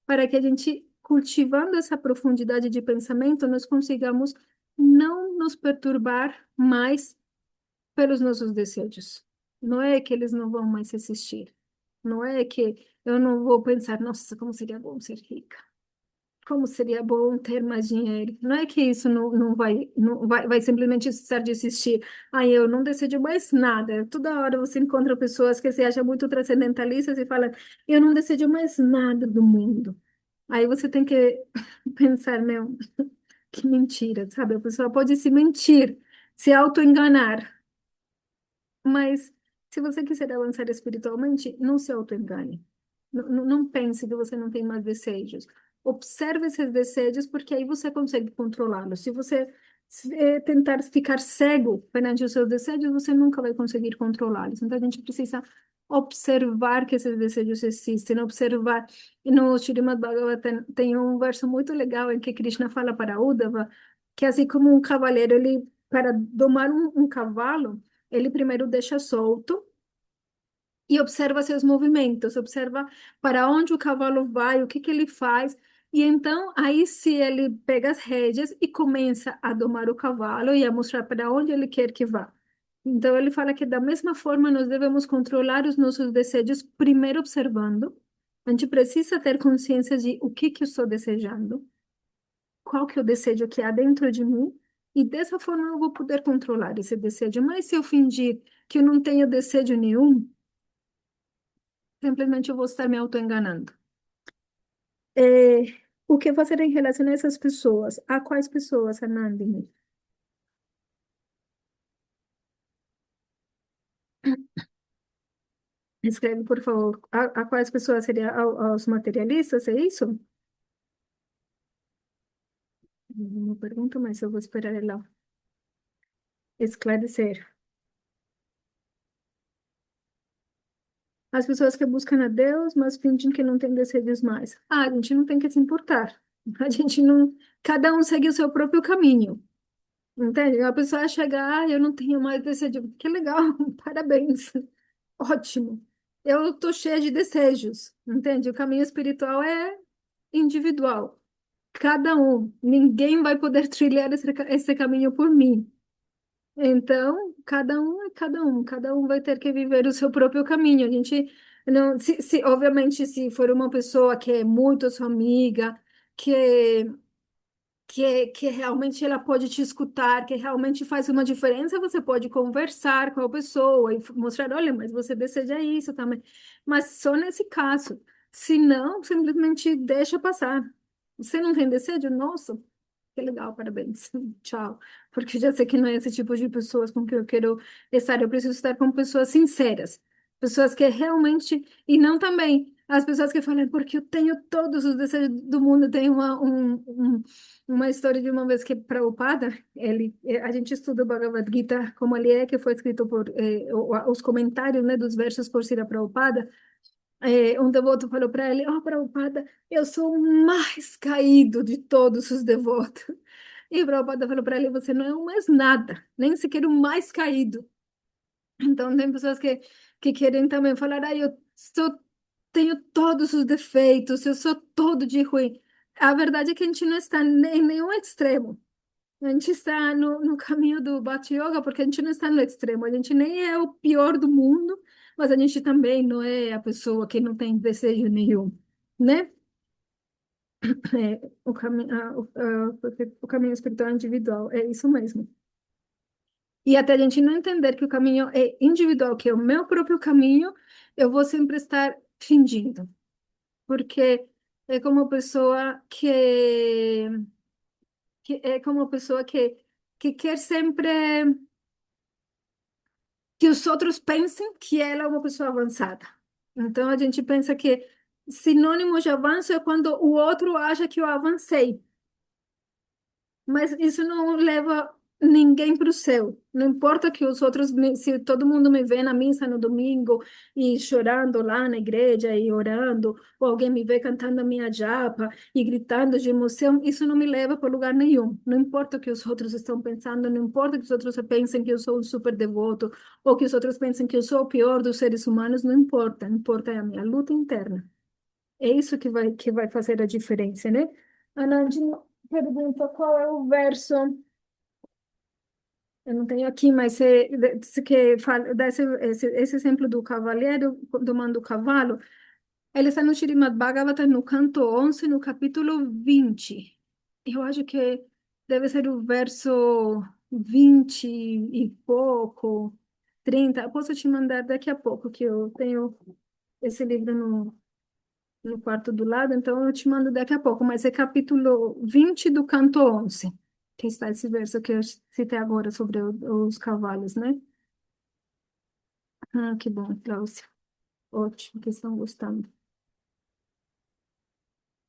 para que a gente, cultivando essa profundidade de pensamento, nós consigamos não nos perturbar mais pelos nossos desejos. Não é que eles não vão mais existir. Não é que eu não vou pensar, nossa, como seria bom ser rica. Como seria bom ter mais dinheiro. Não é que isso não vai simplesmente cessar de existir. Aí eu não desejo mais nada. Toda hora você encontra pessoas que se acham muito transcendentalistas e falam, eu não desejo mais nada do mundo. Aí você tem que pensar, meu, que mentira, sabe? A pessoa pode se mentir, se auto-enganar. Mas se você quiser avançar espiritualmente, não se auto-engane. Não pense que você não tem mais desejos. Observe esses desejos, porque aí você consegue controlá-los. Se você tentar ficar cego perante os seus desejos, você nunca vai conseguir controlá-los. Então a gente precisa observar que esses desejos existem, observar. E no Srimad Bhagavatam tem um verso muito legal em que Krishna fala para Uddhava que assim como um cavaleiro, ele para domar um cavalo, ele primeiro deixa solto e observa seus movimentos, observa para onde o cavalo vai, o que que ele faz. E então, aí se ele pega as rédeas e começa a domar o cavalo e a mostrar para onde ele quer que vá. Então, ele fala que da mesma forma nós devemos controlar os nossos desejos, primeiro observando. A gente precisa ter consciência de o que que eu estou desejando, qual que é o desejo que há dentro de mim, e dessa forma eu vou poder controlar esse desejo. Mas se eu fingir que eu não tenho desejo nenhum, simplesmente eu vou estar me auto-enganando. É, o que fazer em relação a essas pessoas? A quais pessoas, Anandini? Escreve, por favor, a quais pessoas seria aos materialistas, é isso? Não pergunto, mas eu vou esperar ela esclarecer. As pessoas que buscam a Deus, mas fingem que não têm desejos mais. Ah, a gente não tem que se importar. A gente não. Cada um segue o seu próprio caminho. Entende? A pessoa chega, ah, eu não tenho mais desejo. Que legal, parabéns. Ótimo. Eu tô cheia de desejos. Entende? O caminho espiritual é individual. Cada um. Ninguém vai poder trilhar esse caminho por mim. Então, cada um é cada um vai ter que viver o seu próprio caminho. A gente não, obviamente, se for uma pessoa que é muito sua amiga, que que realmente ela pode te escutar, que realmente faz uma diferença, você pode conversar com a pessoa e mostrar, olha, mas você deseja isso também. Mas só nesse caso. Se não, simplesmente deixa passar. Você não tem desejo? Nossa, que legal, parabéns. Tchau. Porque eu já sei que não é esse tipo de pessoas com que eu quero estar. Eu preciso estar com pessoas sinceras. Pessoas que realmente. E não também as pessoas que falam, porque eu tenho todos os desejos do mundo. Tem uma história de uma vez que Prabhupada, a gente estuda o Bhagavad Gita como ele é, que foi escrito por os comentários, né, dos versos por Srila Prabhupada. Um devoto falou para ele: Oh, Prabhupada, eu sou o mais caído de todos os devotos. E o Prabhupada falou para ele: Você não é o mais nada, nem sequer o mais caído. Então, tem pessoas que querem também falar: Ah, tenho todos os defeitos, eu sou todo de ruim. A verdade é que a gente não está em nenhum extremo. A gente está no caminho do Bhakti Yoga, porque a gente não está no extremo. A gente nem é o pior do mundo, mas a gente também não é a pessoa que não tem desejo nenhum, né? O caminho espiritual é individual, é isso mesmo. E até a gente não entender que o caminho é individual, que é o meu próprio caminho, eu vou sempre estar fingindo. Porque é como uma pessoa que é como uma pessoa que quer sempre que os outros pensem que ela é uma pessoa avançada. Então a gente pensa que sinônimo de avanço é quando o outro acha que eu avancei. Mas isso não leva ninguém para o céu. Não importa que os outros, se todo mundo me vê na missa no domingo e chorando lá na igreja e orando, ou alguém me vê cantando a minha japa e gritando de emoção, isso não me leva para lugar nenhum. Não importa o que os outros estão pensando, não importa que os outros pensem que eu sou um super devoto, ou que os outros pensem que eu sou o pior dos seres humanos, não importa. Importa é a minha luta interna. É isso que vai fazer a diferença, né? Anand pergunta qual é o verso. Eu não tenho aqui, mas você que fala, dá esse exemplo do cavaleiro domando o cavalo, ele está no Srimad Bhagavatam, no canto 11, no capítulo 20. Eu acho que deve ser o verso 20 e pouco, 30. Eu posso te mandar daqui a pouco, que eu tenho esse livro no quarto do lado, então eu te mando daqui a pouco, mas é capítulo 20 do canto 11, que está esse verso que eu citei agora sobre os cavalos, né? Ah, que bom, Cláudia. Ótimo, que estão gostando.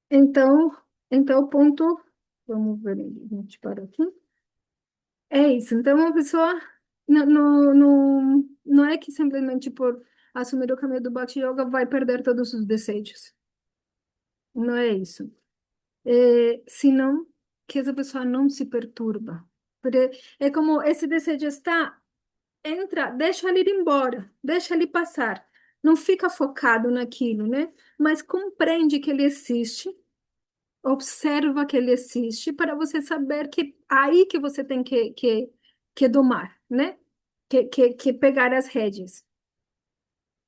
Então, então o ponto, vamos ver, a gente para aqui. É isso, então uma pessoa não é que simplesmente por assumir o caminho do Bhakti Yoga vai perder todos os desejos. Não é isso. Senão que essa pessoa não se perturba. Porque é como esse desejo está, entra, deixa ele ir embora, deixa ele passar. Não fica focado naquilo, né? Mas compreende que ele existe, observa que ele existe, para você saber que aí que você tem que domar, né? Que pegar as rédeas.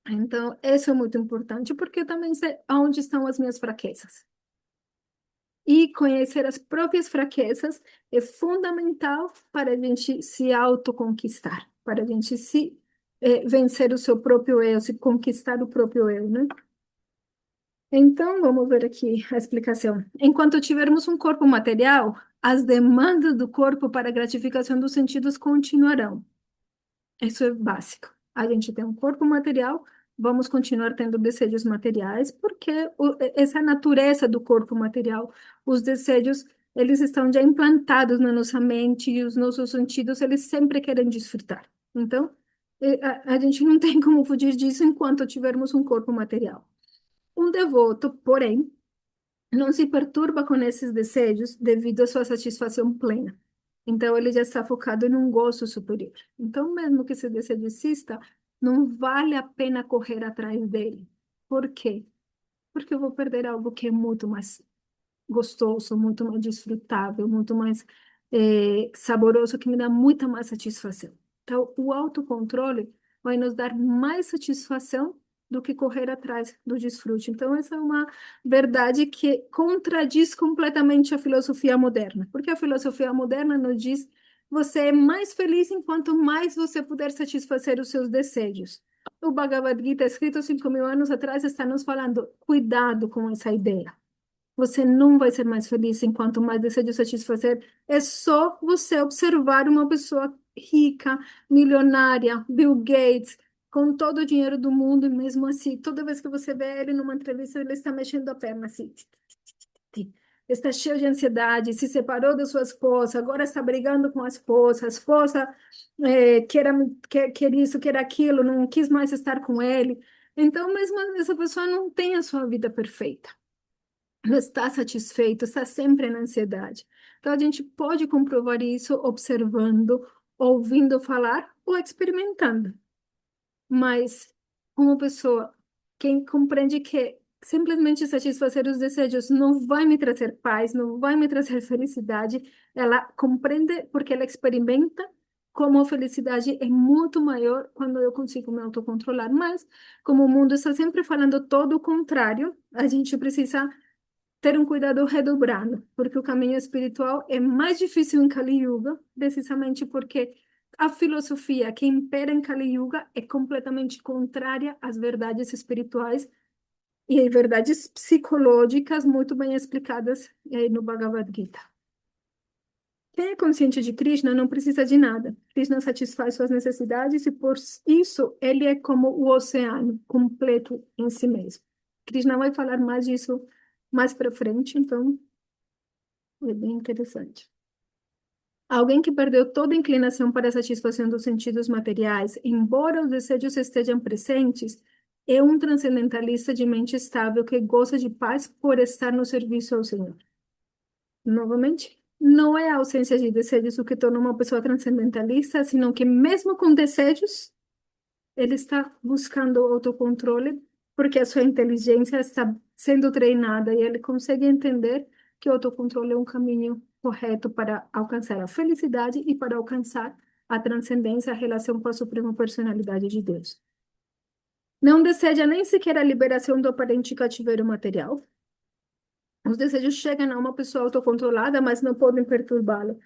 Então, isso é muito importante, porque eu também sei onde estão as minhas fraquezas. E conhecer as próprias fraquezas é fundamental para a gente se autoconquistar, para a gente vencer o seu próprio eu, se conquistar o próprio eu, né? Então, vamos ver aqui a explicação. Enquanto tivermos um corpo material, as demandas do corpo para a gratificação dos sentidos continuarão. Isso é básico. A gente tem um corpo material, vamos continuar tendo desejos materiais, porque essa é a natureza do corpo material. Os desejos, eles estão já implantados na nossa mente e os nossos sentidos, eles sempre querem desfrutar. Então, a gente não tem como fugir disso enquanto tivermos um corpo material. Um devoto, porém, não se perturba com esses desejos devido à sua satisfação plena. Então, ele já está focado em um gozo superior. Então, mesmo que esse desejo exista, não vale a pena correr atrás dele. Por quê? Porque eu vou perder algo que é muito mais gostoso, muito mais desfrutável, muito mais saboroso, que me dá muita mais satisfação. Então, o autocontrole vai nos dar mais satisfação do que correr atrás do desfrute. Então, essa é uma verdade que contradiz completamente a filosofia moderna, porque a filosofia moderna nos diz você é mais feliz enquanto mais você puder satisfazer os seus desejos. O Bhagavad Gita, escrito 5.000 anos atrás, está nos falando, cuidado com essa ideia. Você não vai ser mais feliz enquanto mais deseja satisfazer. É só você observar uma pessoa rica, milionária, Bill Gates, com todo o dinheiro do mundo, e mesmo assim, toda vez que você vê ele numa entrevista, ele está mexendo a perna assim. Está cheio de ansiedade, se separou da sua esposa, agora está brigando com a esposa quer isso, quer aquilo, não quis mais estar com ele. Então, mesmo essa pessoa não tem a sua vida perfeita, não está satisfeito, está sempre na ansiedade. Então, a gente pode comprovar isso observando, ouvindo falar ou experimentando. Mas uma pessoa, quem compreende que simplesmente satisfazer os desejos não vai me trazer paz, não vai me trazer felicidade, ela compreende porque ela experimenta como a felicidade é muito maior quando eu consigo me autocontrolar. Mas, como o mundo está sempre falando todo o contrário, a gente precisa ter um cuidado redobrado, porque o caminho espiritual é mais difícil em Kali Yuga, precisamente porque a filosofia que impera em Kali Yuga é completamente contrária às verdades espirituais e às verdades psicológicas muito bem explicadas no Bhagavad Gita. Quem é consciente de Krishna não precisa de nada. Krishna satisfaz suas necessidades e por isso ele é como o oceano, completo em si mesmo. Krishna vai falar mais disso mais para frente, então é bem interessante. Alguém que perdeu toda a inclinação para a satisfação dos sentidos materiais, embora os desejos estejam presentes, é um transcendentalista de mente estável que goza de paz por estar no serviço ao Senhor. Novamente, não é a ausência de desejos o que torna uma pessoa transcendentalista, sino que mesmo com desejos, ele está buscando autocontrole, porque a sua inteligência está sendo treinada e ele consegue entender que o autocontrole é um caminho correto para alcançar a felicidade e para alcançar a transcendência, a relação com a suprema personalidade de Deus. Não deseja nem sequer a liberação do aparente cativeiro material. Os desejos chegam a uma pessoa autocontrolada, mas não podem perturbá-lo.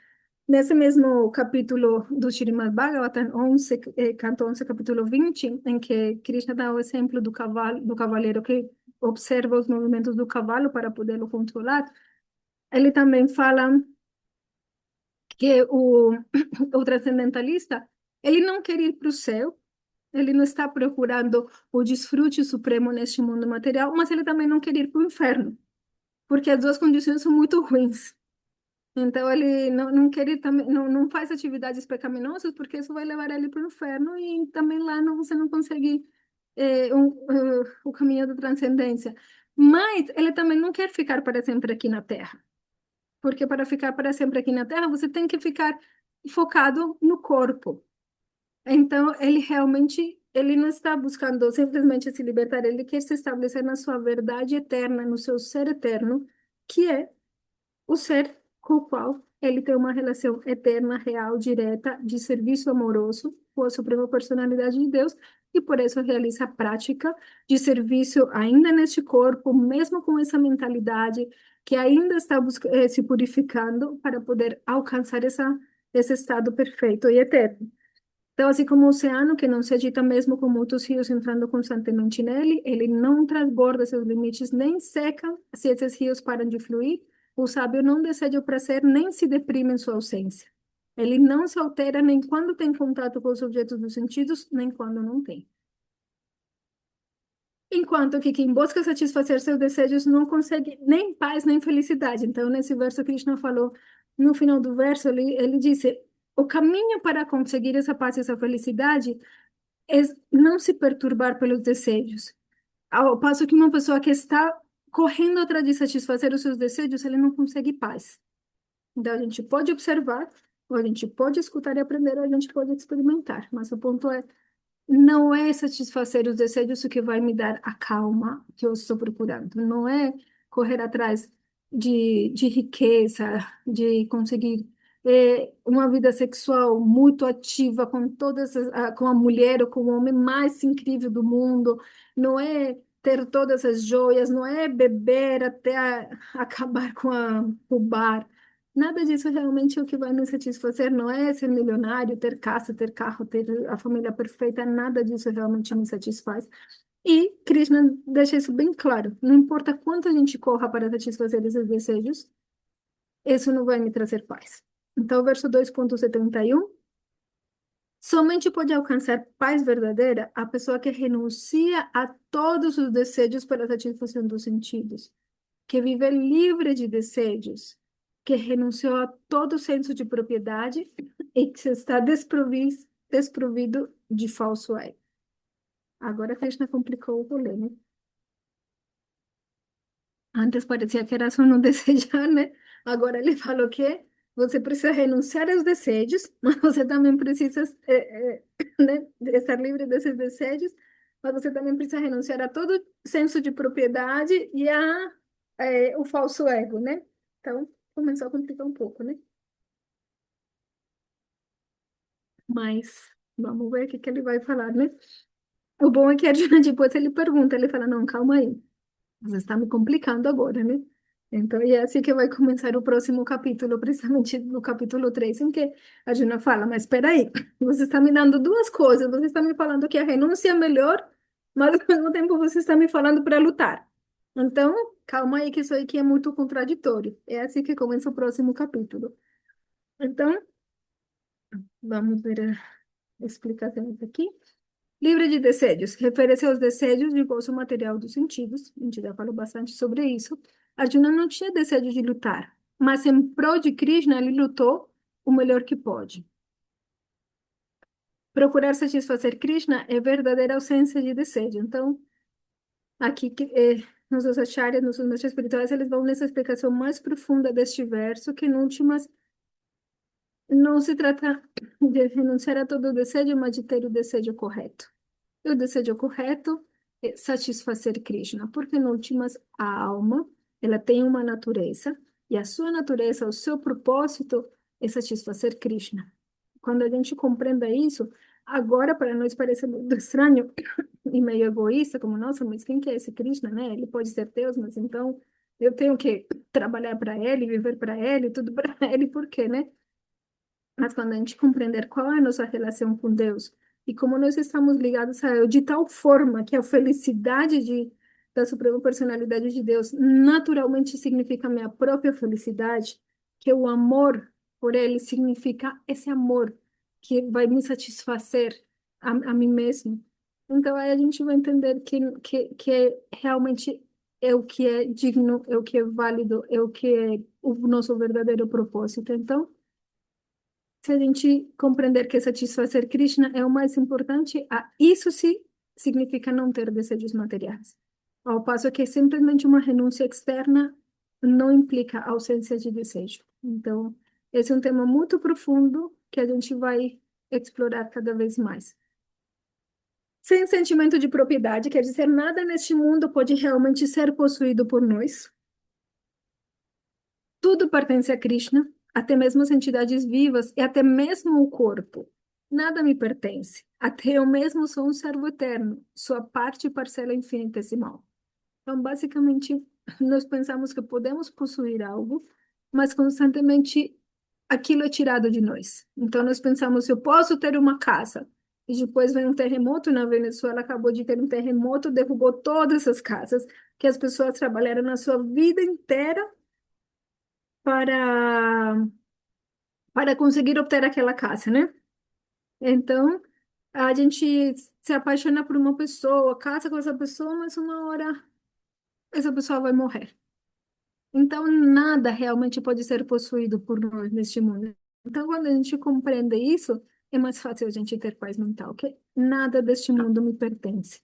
Nesse mesmo capítulo do Srimad Bhagavatam, 11, canto 11, capítulo 20, em que Krishna dá o exemplo do cavalo, do cavaleiro que observa os movimentos do cavalo para poder controlar, ele também fala que o transcendentalista, ele não quer ir para o céu, ele não está procurando o desfrute supremo neste mundo material, mas ele também não quer ir para o inferno, porque as duas condições são muito ruins. Então, ele não quer ir também, não faz atividades pecaminosas, porque isso vai levar ele para o inferno, e também lá não, você não consegue o caminho da transcendência. Mas ele também não quer ficar para sempre aqui na Terra, porque para ficar para sempre aqui na Terra, você tem que ficar focado no corpo. Então, ele realmente, ele não está buscando simplesmente se libertar, ele quer se estabelecer na sua verdade eterna, no seu ser eterno, que é o ser com o qual ele tem uma relação eterna, real, direta, de serviço amoroso com a Suprema Personalidade de Deus, e por isso realiza a prática de serviço ainda neste corpo, mesmo com essa mentalidade que ainda está se purificando para poder alcançar esse estado perfeito e eterno. Então, assim como o oceano, que não se agita mesmo com muitos rios entrando constantemente nele, ele não transborda seus limites, nem seca se esses rios param de fluir. O sábio não deseja o prazer, nem se deprime em sua ausência. Ele não se altera nem quando tem contato com os objetos dos sentidos, nem quando não tem. Enquanto que quem busca satisfazer seus desejos não consegue nem paz nem felicidade. Então, nesse verso, Krishna falou, no final do verso, ele disse: o caminho para conseguir essa paz e essa felicidade é não se perturbar pelos desejos. Ao passo que uma pessoa que está correndo atrás de satisfazer os seus desejos, ele não consegue paz. Então, a gente pode observar, ou a gente pode escutar e aprender, ou a gente pode experimentar. Mas o ponto é, não é satisfazer os desejos o que vai me dar a calma que eu estou procurando. Não é correr atrás de riqueza, de conseguir uma vida sexual muito ativa com com a mulher ou com o homem mais incrível do mundo. Não é ter todas as joias, não é beber até acabar com o bar. Nada disso realmente é o que vai me satisfazer, não é ser milionário, ter casa, ter carro, ter a família perfeita, nada disso realmente me satisfaz. E Krishna deixa isso bem claro, não importa quanto a gente corra para satisfazer esses desejos, isso não vai me trazer paz. Então, verso 2,71, somente pode alcançar paz verdadeira a pessoa que renuncia a todos os desejos para a satisfação dos sentidos, que vive livre de desejos, que renunciou a todo senso de propriedade e que está desprovido de falso ego. Agora a Krishna complicou o rolê, né? Antes parecia que era só não desejar, né? Agora ele falou que você precisa renunciar aos desejos, mas você também precisa né, estar livre desses desejos, mas você também precisa renunciar a todo senso de propriedade e o falso ego, né? Então, começou a complicar um pouco, né? Mas vamos ver o que que ele vai falar, né? O bom é que a Arjuna depois ele pergunta, ele fala, não, calma aí. Você está me complicando agora, né? Então, e é assim que vai começar o próximo capítulo, precisamente no capítulo 3 em que a Juna fala, mas espera aí, você está me dando duas coisas, você está me falando que a renúncia é melhor, mas ao mesmo tempo você está me falando para lutar. Então, calma aí que isso aqui é muito contraditório. É assim que começa o próximo capítulo. Então, vamos ver a explicação aqui. Livre de desejos, refere-se aos desejos de gozo material dos sentidos. A gente já falou bastante sobre isso. Arjuna não tinha desejo de lutar, mas em prol de Krishna, ele lutou o melhor que pôde. Procurar satisfazer Krishna é verdadeira ausência de desejo. Então, aqui, nossos acharyas, nossos mestres espirituais, eles vão nessa explicação mais profunda deste verso, que, em últimas, não se trata de renunciar a todo desejo, mas de ter o desejo correto. E o desejo correto é satisfazer Krishna, porque, em últimas, a alma, ela tem uma natureza, e a sua natureza, o seu propósito é satisfazer Krishna. Quando a gente compreenda isso, agora para nós parece muito estranho e meio egoísta, como, nossa, mas quem que é esse Krishna, né? Ele pode ser Deus, mas então eu tenho que trabalhar para ele, viver para ele, tudo para ele, por quê, né? Mas quando a gente compreender qual é a nossa relação com Deus e como nós estamos ligados a Ele, de tal forma que a felicidade da Suprema Personalidade de Deus naturalmente significa minha própria felicidade, que o amor por Ele significa esse amor que vai me satisfazer a mim mesmo. Então aí a gente vai entender que realmente é o que é digno, é o que é válido, é o que é o nosso verdadeiro propósito. Então, se a gente compreender que satisfazer Krishna é o mais importante, isso sim significa não ter desejos materiais. Ao passo que simplesmente uma renúncia externa não implica ausência de desejo. Então, esse é um tema muito profundo que a gente vai explorar cada vez mais. Sem sentimento de propriedade, quer dizer, nada neste mundo pode realmente ser possuído por nós. Tudo pertence a Krishna, até mesmo as entidades vivas e até mesmo o corpo. Nada me pertence. Até eu mesmo sou um servo eterno, sua parte e parcela infinitesimal. Então, basicamente, nós pensamos que podemos possuir algo, mas constantemente aquilo é tirado de nós. Então, nós pensamos, eu posso ter uma casa. E depois vem um terremoto na Venezuela, acabou de ter um terremoto, derrubou todas as casas que as pessoas trabalharam na sua vida inteira para, para conseguir obter aquela casa, né? Então, A gente se apaixona por uma pessoa, casa com essa pessoa, mas uma hora essa pessoa vai morrer. Então, nada realmente pode ser possuído por nós neste mundo. Então, quando a gente compreende isso, é mais fácil a gente ter paz mental, que nada deste mundo me pertence.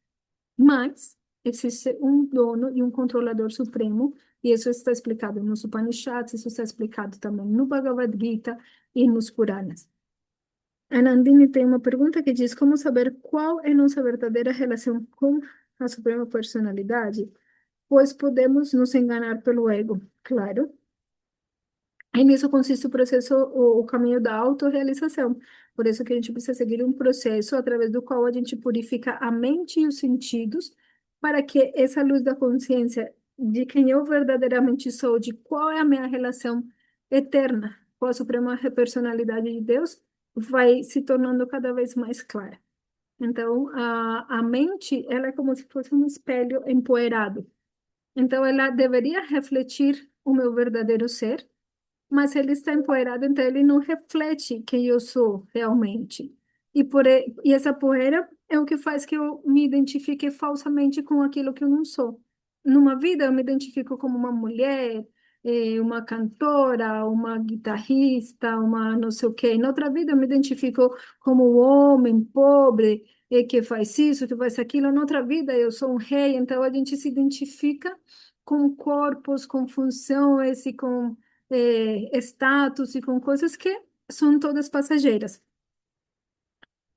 Mas existe um dono e um controlador supremo, e isso está explicado nos Upanishads, isso está explicado também no Bhagavad Gita e nos Puranas. A Nandini tem uma pergunta que diz: como saber qual é nossa verdadeira relação com a Suprema Personalidade? Pois podemos nos enganar pelo ego, claro. E nisso consiste o processo, o caminho da autorrealização. Por isso que a gente precisa seguir um processo através do qual a gente purifica a mente e os sentidos, para que essa luz da consciência de quem eu verdadeiramente sou, de qual é a minha relação eterna com a Suprema Personalidade de Deus, vai se tornando cada vez mais clara. Então, a mente, ela é como se fosse um espelho empoeirado. Então, ela deveria refletir o meu verdadeiro ser, mas ele está empoeirado, então ele não reflete quem eu sou realmente. E essa poeira é o que faz que eu me identifique falsamente com aquilo que eu não sou. Numa vida, eu me identifico como uma mulher, uma cantora, uma guitarrista, uma não sei o quê. Em outra vida, eu me identifico como um homem pobre, que faz isso, que faz aquilo. Noutra vida, eu sou um rei. Então, a gente se identifica com corpos, com funções e com status e com coisas que são todas passageiras.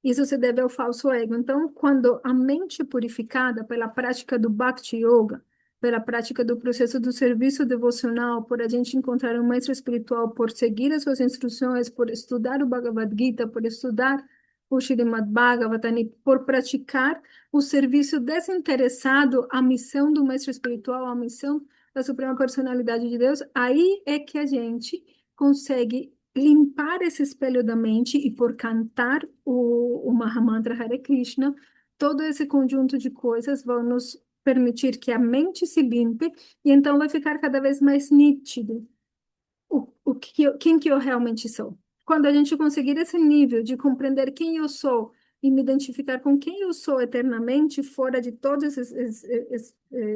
Isso se deve ao falso ego. Então, quando a mente é purificada pela prática do Bhakti Yoga, pela prática do processo do serviço devocional, por a gente encontrar um mestre espiritual, por seguir as suas instruções, por estudar o Bhagavad Gita, por estudar o Srimad Bhagavatam e por praticar o serviço desinteressado à missão do mestre espiritual, à missão da Suprema Personalidade de Deus, aí é que a gente consegue limpar esse espelho da mente e por cantar o Mahamantra Hare Krishna, todo esse conjunto de coisas vão nos permitir que a mente se limpe e então vai ficar cada vez mais nítido quem que eu realmente sou. Quando a gente conseguir esse nível de compreender quem eu sou e me identificar com quem eu sou eternamente, fora de toda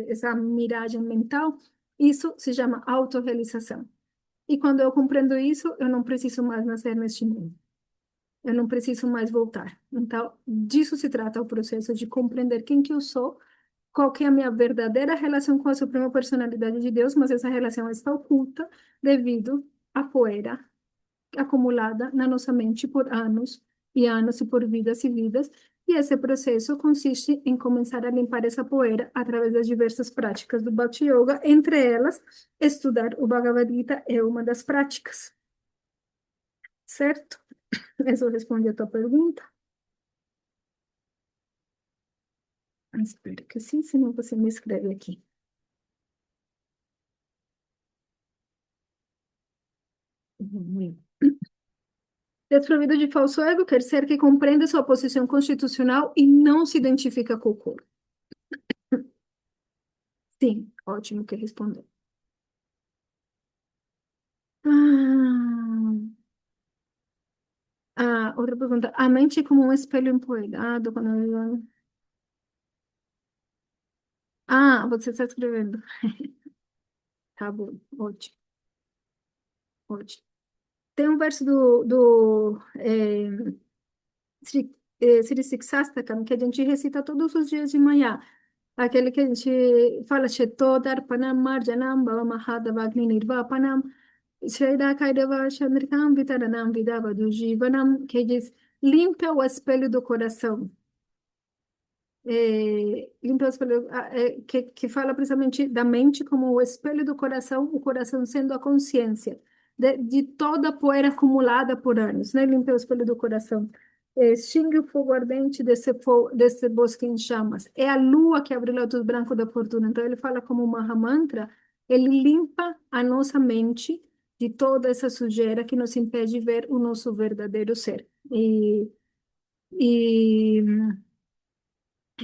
essa miragem mental, isso se chama autorrealização. E quando eu compreendo isso, eu não preciso mais nascer neste mundo. Eu não preciso mais voltar. Então, disso se trata o processo de compreender quem que eu sou, qual que é a minha verdadeira relação com a Suprema Personalidade de Deus, mas essa relação está oculta devido à poeira acumulada na nossa mente por anos e anos e por vidas e vidas. E esse processo consiste em começar a limpar essa poeira através das diversas práticas do Bhakti Yoga, entre elas, estudar o Bhagavad Gita é uma das práticas, certo? Isso responde a tua pergunta? Espero que sim, senão você me escreve aqui. Desprovido de falso ego quer ser que compreenda sua posição constitucional e não se identifica com o corpo. Sim, ótimo que respondeu. Ah, outra pergunta. A mente é como um espelho empoeirado quando... você está escrevendo. Tá bom, ótimo, ótimo. Tem um verso do Sri Siksastakam que a gente recita todos os dias de manhã. Aquele que a gente fala, Shetodar Marjanam Bhava Mahadavagni Nirvapanam Shreya Kaidava Chandrikam Vitaranam Vidavadu Jivanam, que diz, limpa o espelho do coração. Limpa o espelho, que fala precisamente da mente como o espelho do coração, o coração sendo a consciência de toda a poeira acumulada por anos, né? Limpa o espelho do coração. Extingue o fogo ardente desse bosque em chamas. É a lua que abre o lótus branco da fortuna. Então, ele fala como um Mahamantra, ele limpa a nossa mente de toda essa sujeira que nos impede de ver o nosso verdadeiro ser. E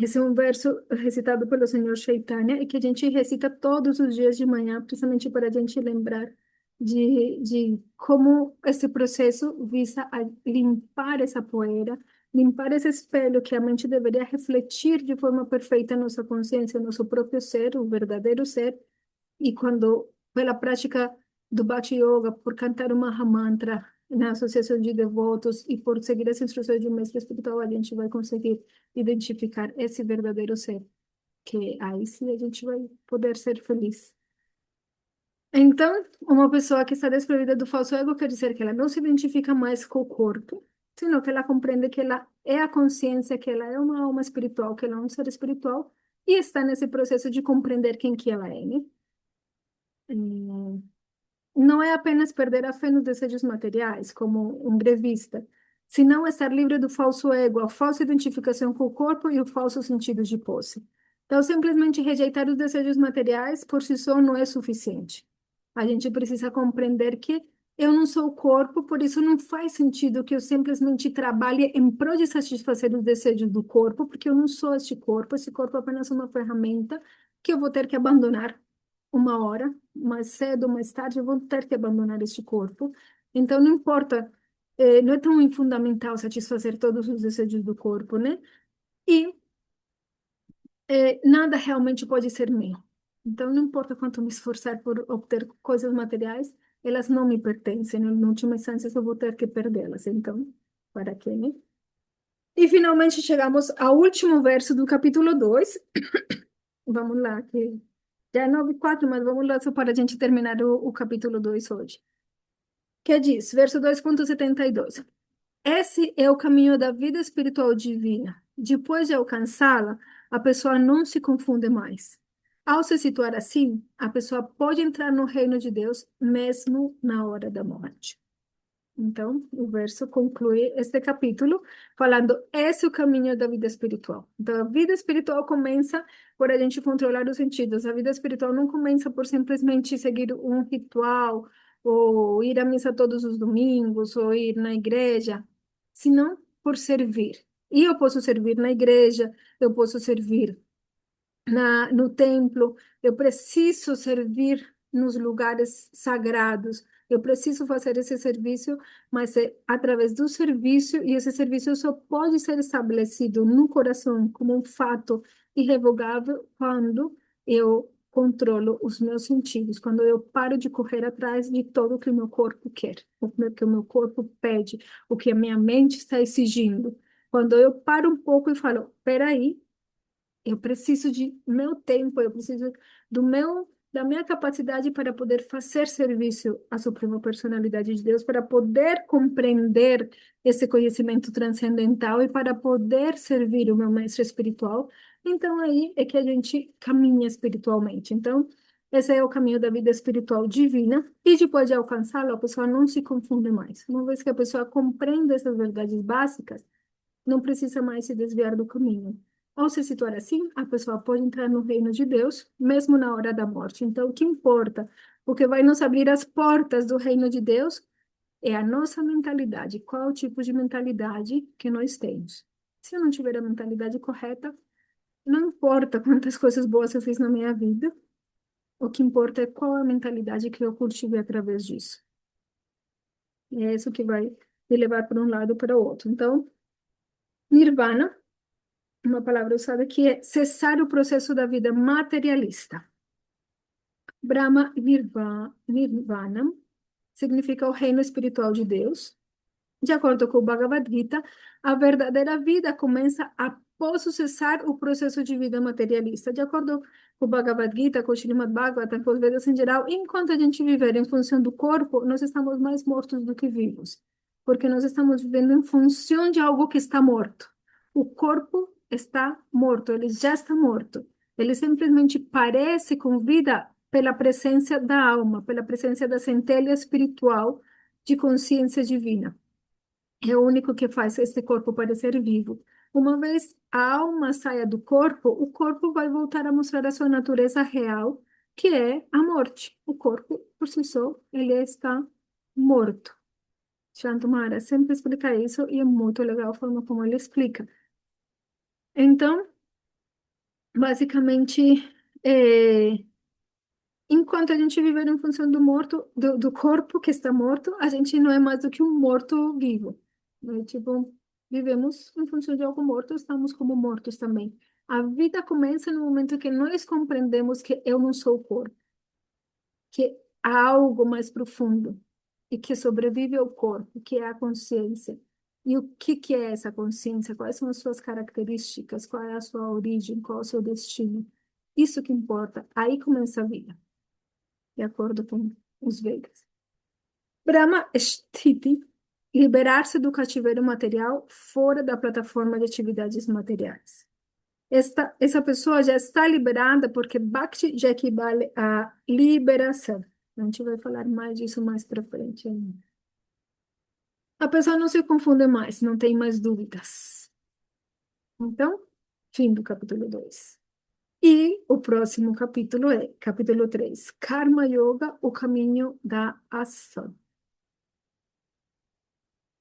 esse é um verso recitado pelo Senhor Chaitanya e que a gente recita todos os dias de manhã, precisamente para a gente lembrar de como esse processo visa a limpar essa poeira, limpar esse espelho que a mente deveria refletir de forma perfeita a nossa consciência, nosso próprio ser, o verdadeiro ser. E quando, pela prática do Bhakti Yoga, por cantar o Maha Mantra na associação de devotos e por seguir as instruções de um mestre espiritual, a gente vai conseguir identificar esse verdadeiro ser, que aí sim a gente vai poder ser feliz. Então, uma pessoa que está desprovida do falso ego quer dizer que ela não se identifica mais com o corpo, sino que ela compreende que ela é a consciência, que ela é uma alma espiritual, que ela é um ser espiritual, e está nesse processo de compreender quem que ela é, né? Hum, Não é apenas perder a fé nos desejos materiais, como um grevista, senão estar livre do falso ego, a falsa identificação com o corpo e o falso sentido de posse. Então, simplesmente rejeitar os desejos materiais por si só não é suficiente. A gente precisa compreender que eu não sou o corpo, por isso não faz sentido que eu simplesmente trabalhe em prol de satisfazer os desejos do corpo, porque eu não sou este corpo, esse corpo é apenas uma ferramenta que eu vou ter que abandonar uma hora, mais cedo ou mais tarde, eu vou ter que abandonar este corpo. Então, não importa, não é tão fundamental satisfazer todos os desejos do corpo, né? E nada realmente pode ser meu. Então, não importa quanto me esforçar por obter coisas materiais, elas não me pertencem. Em última instância, eu vou ter que perdê-las. Então, para quê, né? E finalmente chegamos ao último verso do capítulo 2. Vamos lá, que já é 9:04, mas vamos lá só para a gente terminar o capítulo 2 hoje. Que diz, verso 2,72. Esse é o caminho da vida espiritual divina. Depois de alcançá-la, a pessoa não se confunde mais. Ao se situar assim, a pessoa pode entrar no reino de Deus mesmo na hora da morte. Então, o verso conclui este capítulo falando: esse é o caminho da vida espiritual. Então, a vida espiritual começa por a gente controlar os sentidos. A vida espiritual não começa por simplesmente seguir um ritual, ou ir à missa todos os domingos, ou ir na igreja, senão por servir. E eu posso servir na igreja, eu posso servir no templo, eu preciso servir nos lugares sagrados, eu preciso fazer esse serviço, mas é através do serviço, e esse serviço só pode ser estabelecido no coração como um fato irrevogável quando eu controlo os meus sentidos, quando eu paro de correr atrás de tudo que o meu corpo quer, que o meu corpo pede, o que a minha mente está exigindo. Quando eu paro um pouco e falo, peraí, eu preciso de meu tempo, eu preciso da minha capacidade para poder fazer serviço à Suprema Personalidade de Deus, para poder compreender esse conhecimento transcendental e para poder servir o meu mestre espiritual. Então, aí é que a gente caminha espiritualmente. Então, esse é o caminho da vida espiritual divina, e depois de alcançá-lo, a pessoa não se confunde mais. Uma vez que a pessoa compreende essas verdades básicas, não precisa mais se desviar do caminho. Ao se situar assim, a pessoa pode entrar no reino de Deus, mesmo na hora da morte. Então, o que importa? O que vai nos abrir as portas do reino de Deus é a nossa mentalidade. Qual é o tipo de mentalidade que nós temos? Se eu não tiver a mentalidade correta, não importa quantas coisas boas eu fiz na minha vida, o que importa é qual é a mentalidade que eu cultivei através disso. E é isso que vai me levar para um lado ou para o outro. Então, Nirvana, uma palavra usada que é cessar o processo da vida materialista. Nirvana significa o reino espiritual de Deus. De acordo com o Bhagavad Gita, a verdadeira vida começa após cessar o processo de vida materialista. De acordo com o Bhagavad Gita, com o Srimad Bhagavatam, com os Vedas em geral, enquanto a gente viver em função do corpo, nós estamos mais mortos do que vivos, porque nós estamos vivendo em função de algo que está morto. O corpo está morto, ele já está morto. Ele simplesmente parece com vida pela presença da alma, pela presença da centelha espiritual de consciência divina. É o único que faz esse corpo parecer vivo. Uma vez a alma saia do corpo, o corpo vai voltar a mostrar a sua natureza real, que é a morte. O corpo, por si só, ele está morto. Shantamara sempre explica isso e é muito legal a forma como ele explica. Então, basicamente, é, enquanto a gente viver em função do morto, do corpo que está morto, a gente não é mais do que um morto vivo. É tipo, vivemos em função de algo morto, estamos como mortos também. A vida começa no momento que nós compreendemos que eu não sou o corpo, que há algo mais profundo e que sobrevive ao corpo, que é a consciência. E o que que é essa consciência? Quais são as suas características? Qual é a sua origem? Qual é o seu destino? Isso que importa. Aí começa a vida, de acordo com os Vedas. Brahma Sthiti, liberar-se do cativeiro material fora da plataforma de atividades materiais. Essa pessoa já está liberada porque Bhakti já equivale à liberação. A gente vai falar mais disso mais para frente ainda. A pessoa não se confunde mais, não tem mais dúvidas. Então, fim do capítulo 2. E o próximo capítulo é capítulo 3, Karma Yoga, o caminho da ação.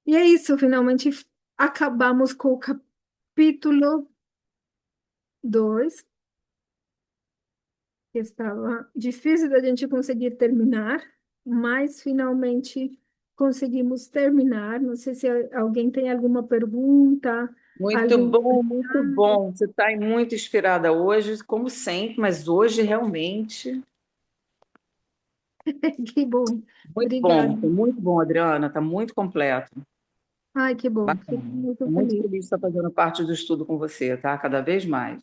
E é isso, finalmente acabamos com o capítulo 2, que estava difícil da gente conseguir terminar, mas finalmente conseguimos terminar. Não sei se alguém tem alguma pergunta, Muito algum bom, muito comentário. bom. Você está muito inspirada hoje, como sempre, mas hoje realmente Que bom. muito Obrigada. bom. Foi muito bom, Adriana. Está muito completo. Ai, que bom. Bacana. Fico muito Estou muito feliz. feliz de estar fazendo parte do estudo com você, tá? Cada vez mais.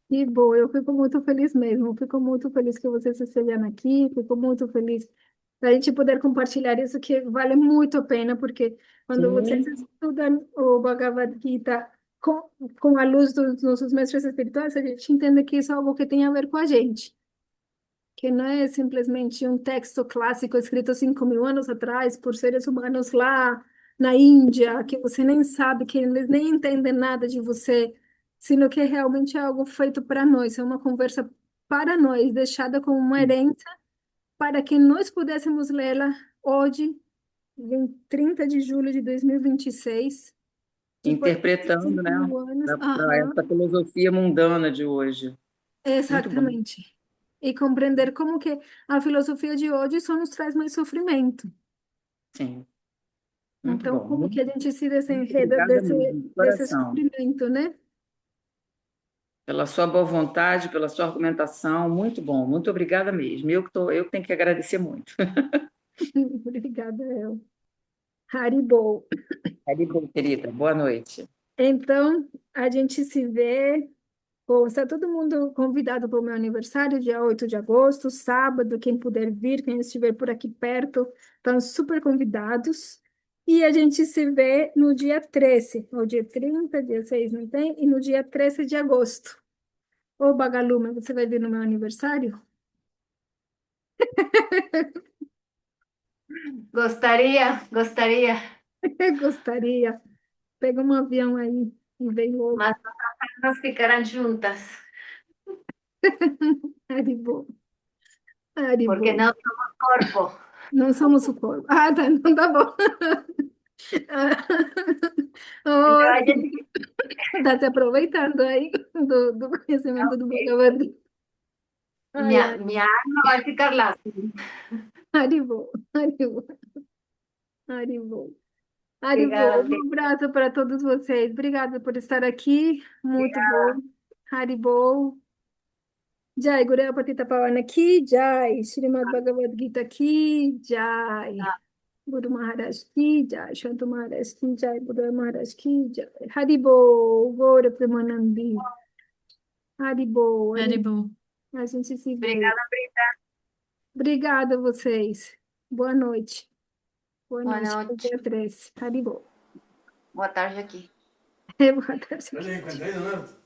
Que bom, eu fico muito feliz mesmo. Eu fico muito feliz que vocês estejam aqui. Fico muito feliz da gente poder compartilhar isso que vale muito a pena, porque quando vocês Sim, estudam o Bhagavad Gita com, com a luz dos nossos mestres espirituais, a gente entende que isso é algo que tem a ver com a gente, que não é simplesmente um texto clássico escrito 5.000 anos atrás por seres humanos lá na Índia, que você nem sabe, que eles nem entendem nada de você, sino que realmente é algo feito para nós, é uma conversa para nós, deixada como uma herência para que nós pudéssemos lê-la hoje, em 30 de julho de 2026, depois de interpretando, cinco né, mil anos. para Aham, essa filosofia mundana de hoje. Muito bom. exatamente. E compreender como que a filosofia de hoje só nos traz mais sofrimento. Sim, muito Então, bom. como que a gente se Muito desenreda obrigada mesmo, de desse coração. sofrimento, né? Pela sua boa vontade, pela sua argumentação, muito bom. Muito obrigada mesmo. Eu que tenho que agradecer muito. Obrigada, El. Haribo. É de bom, querida. Boa noite. Então, a gente se vê. Bom, está todo mundo convidado para o meu aniversário, dia 8 de agosto, sábado. Quem puder vir, quem estiver por aqui perto, estão super convidados. E a gente se vê no dia 13, ou dia 30, dia 6, não tem? E no dia 13 de agosto. Ô, Bagalume, você vai vir no meu aniversário? Gostaria, Gostaria. Pega um avião aí e vem logo. mas nós ficarán juntas, Haribo, porque Haribo. não somos corpo. Não somos o corpo. Ah, tá, então tá bom. Então Oh, a gente, tá se aproveitando aí do conhecimento do Bhagavad Gita. Ai, ai, minha alma vai ficar lá. Haribo, Haribo, Haribo. Haribo, Obrigada, um abraço para todos vocês. Obrigada por estar aqui. Muito bom. Haribo. Jai, Guru Patita Pavana ki Jai. Srimad Bhagavad Gita ki Jai. Guru Maharaj ki Jai. Shantu Maharaj ki Jai. Buddha Maharaj ki Jai. Haribo. Gora Premanandi. Haribo. Haribo. Haribo. A gente se vê. obrigada, Brita. Obrigada a vocês. Boa noite. Boa Boa noite. noite. Até a 3. Haribo. Boa tarde aqui. Boa tarde. Dale, 51, ¿no?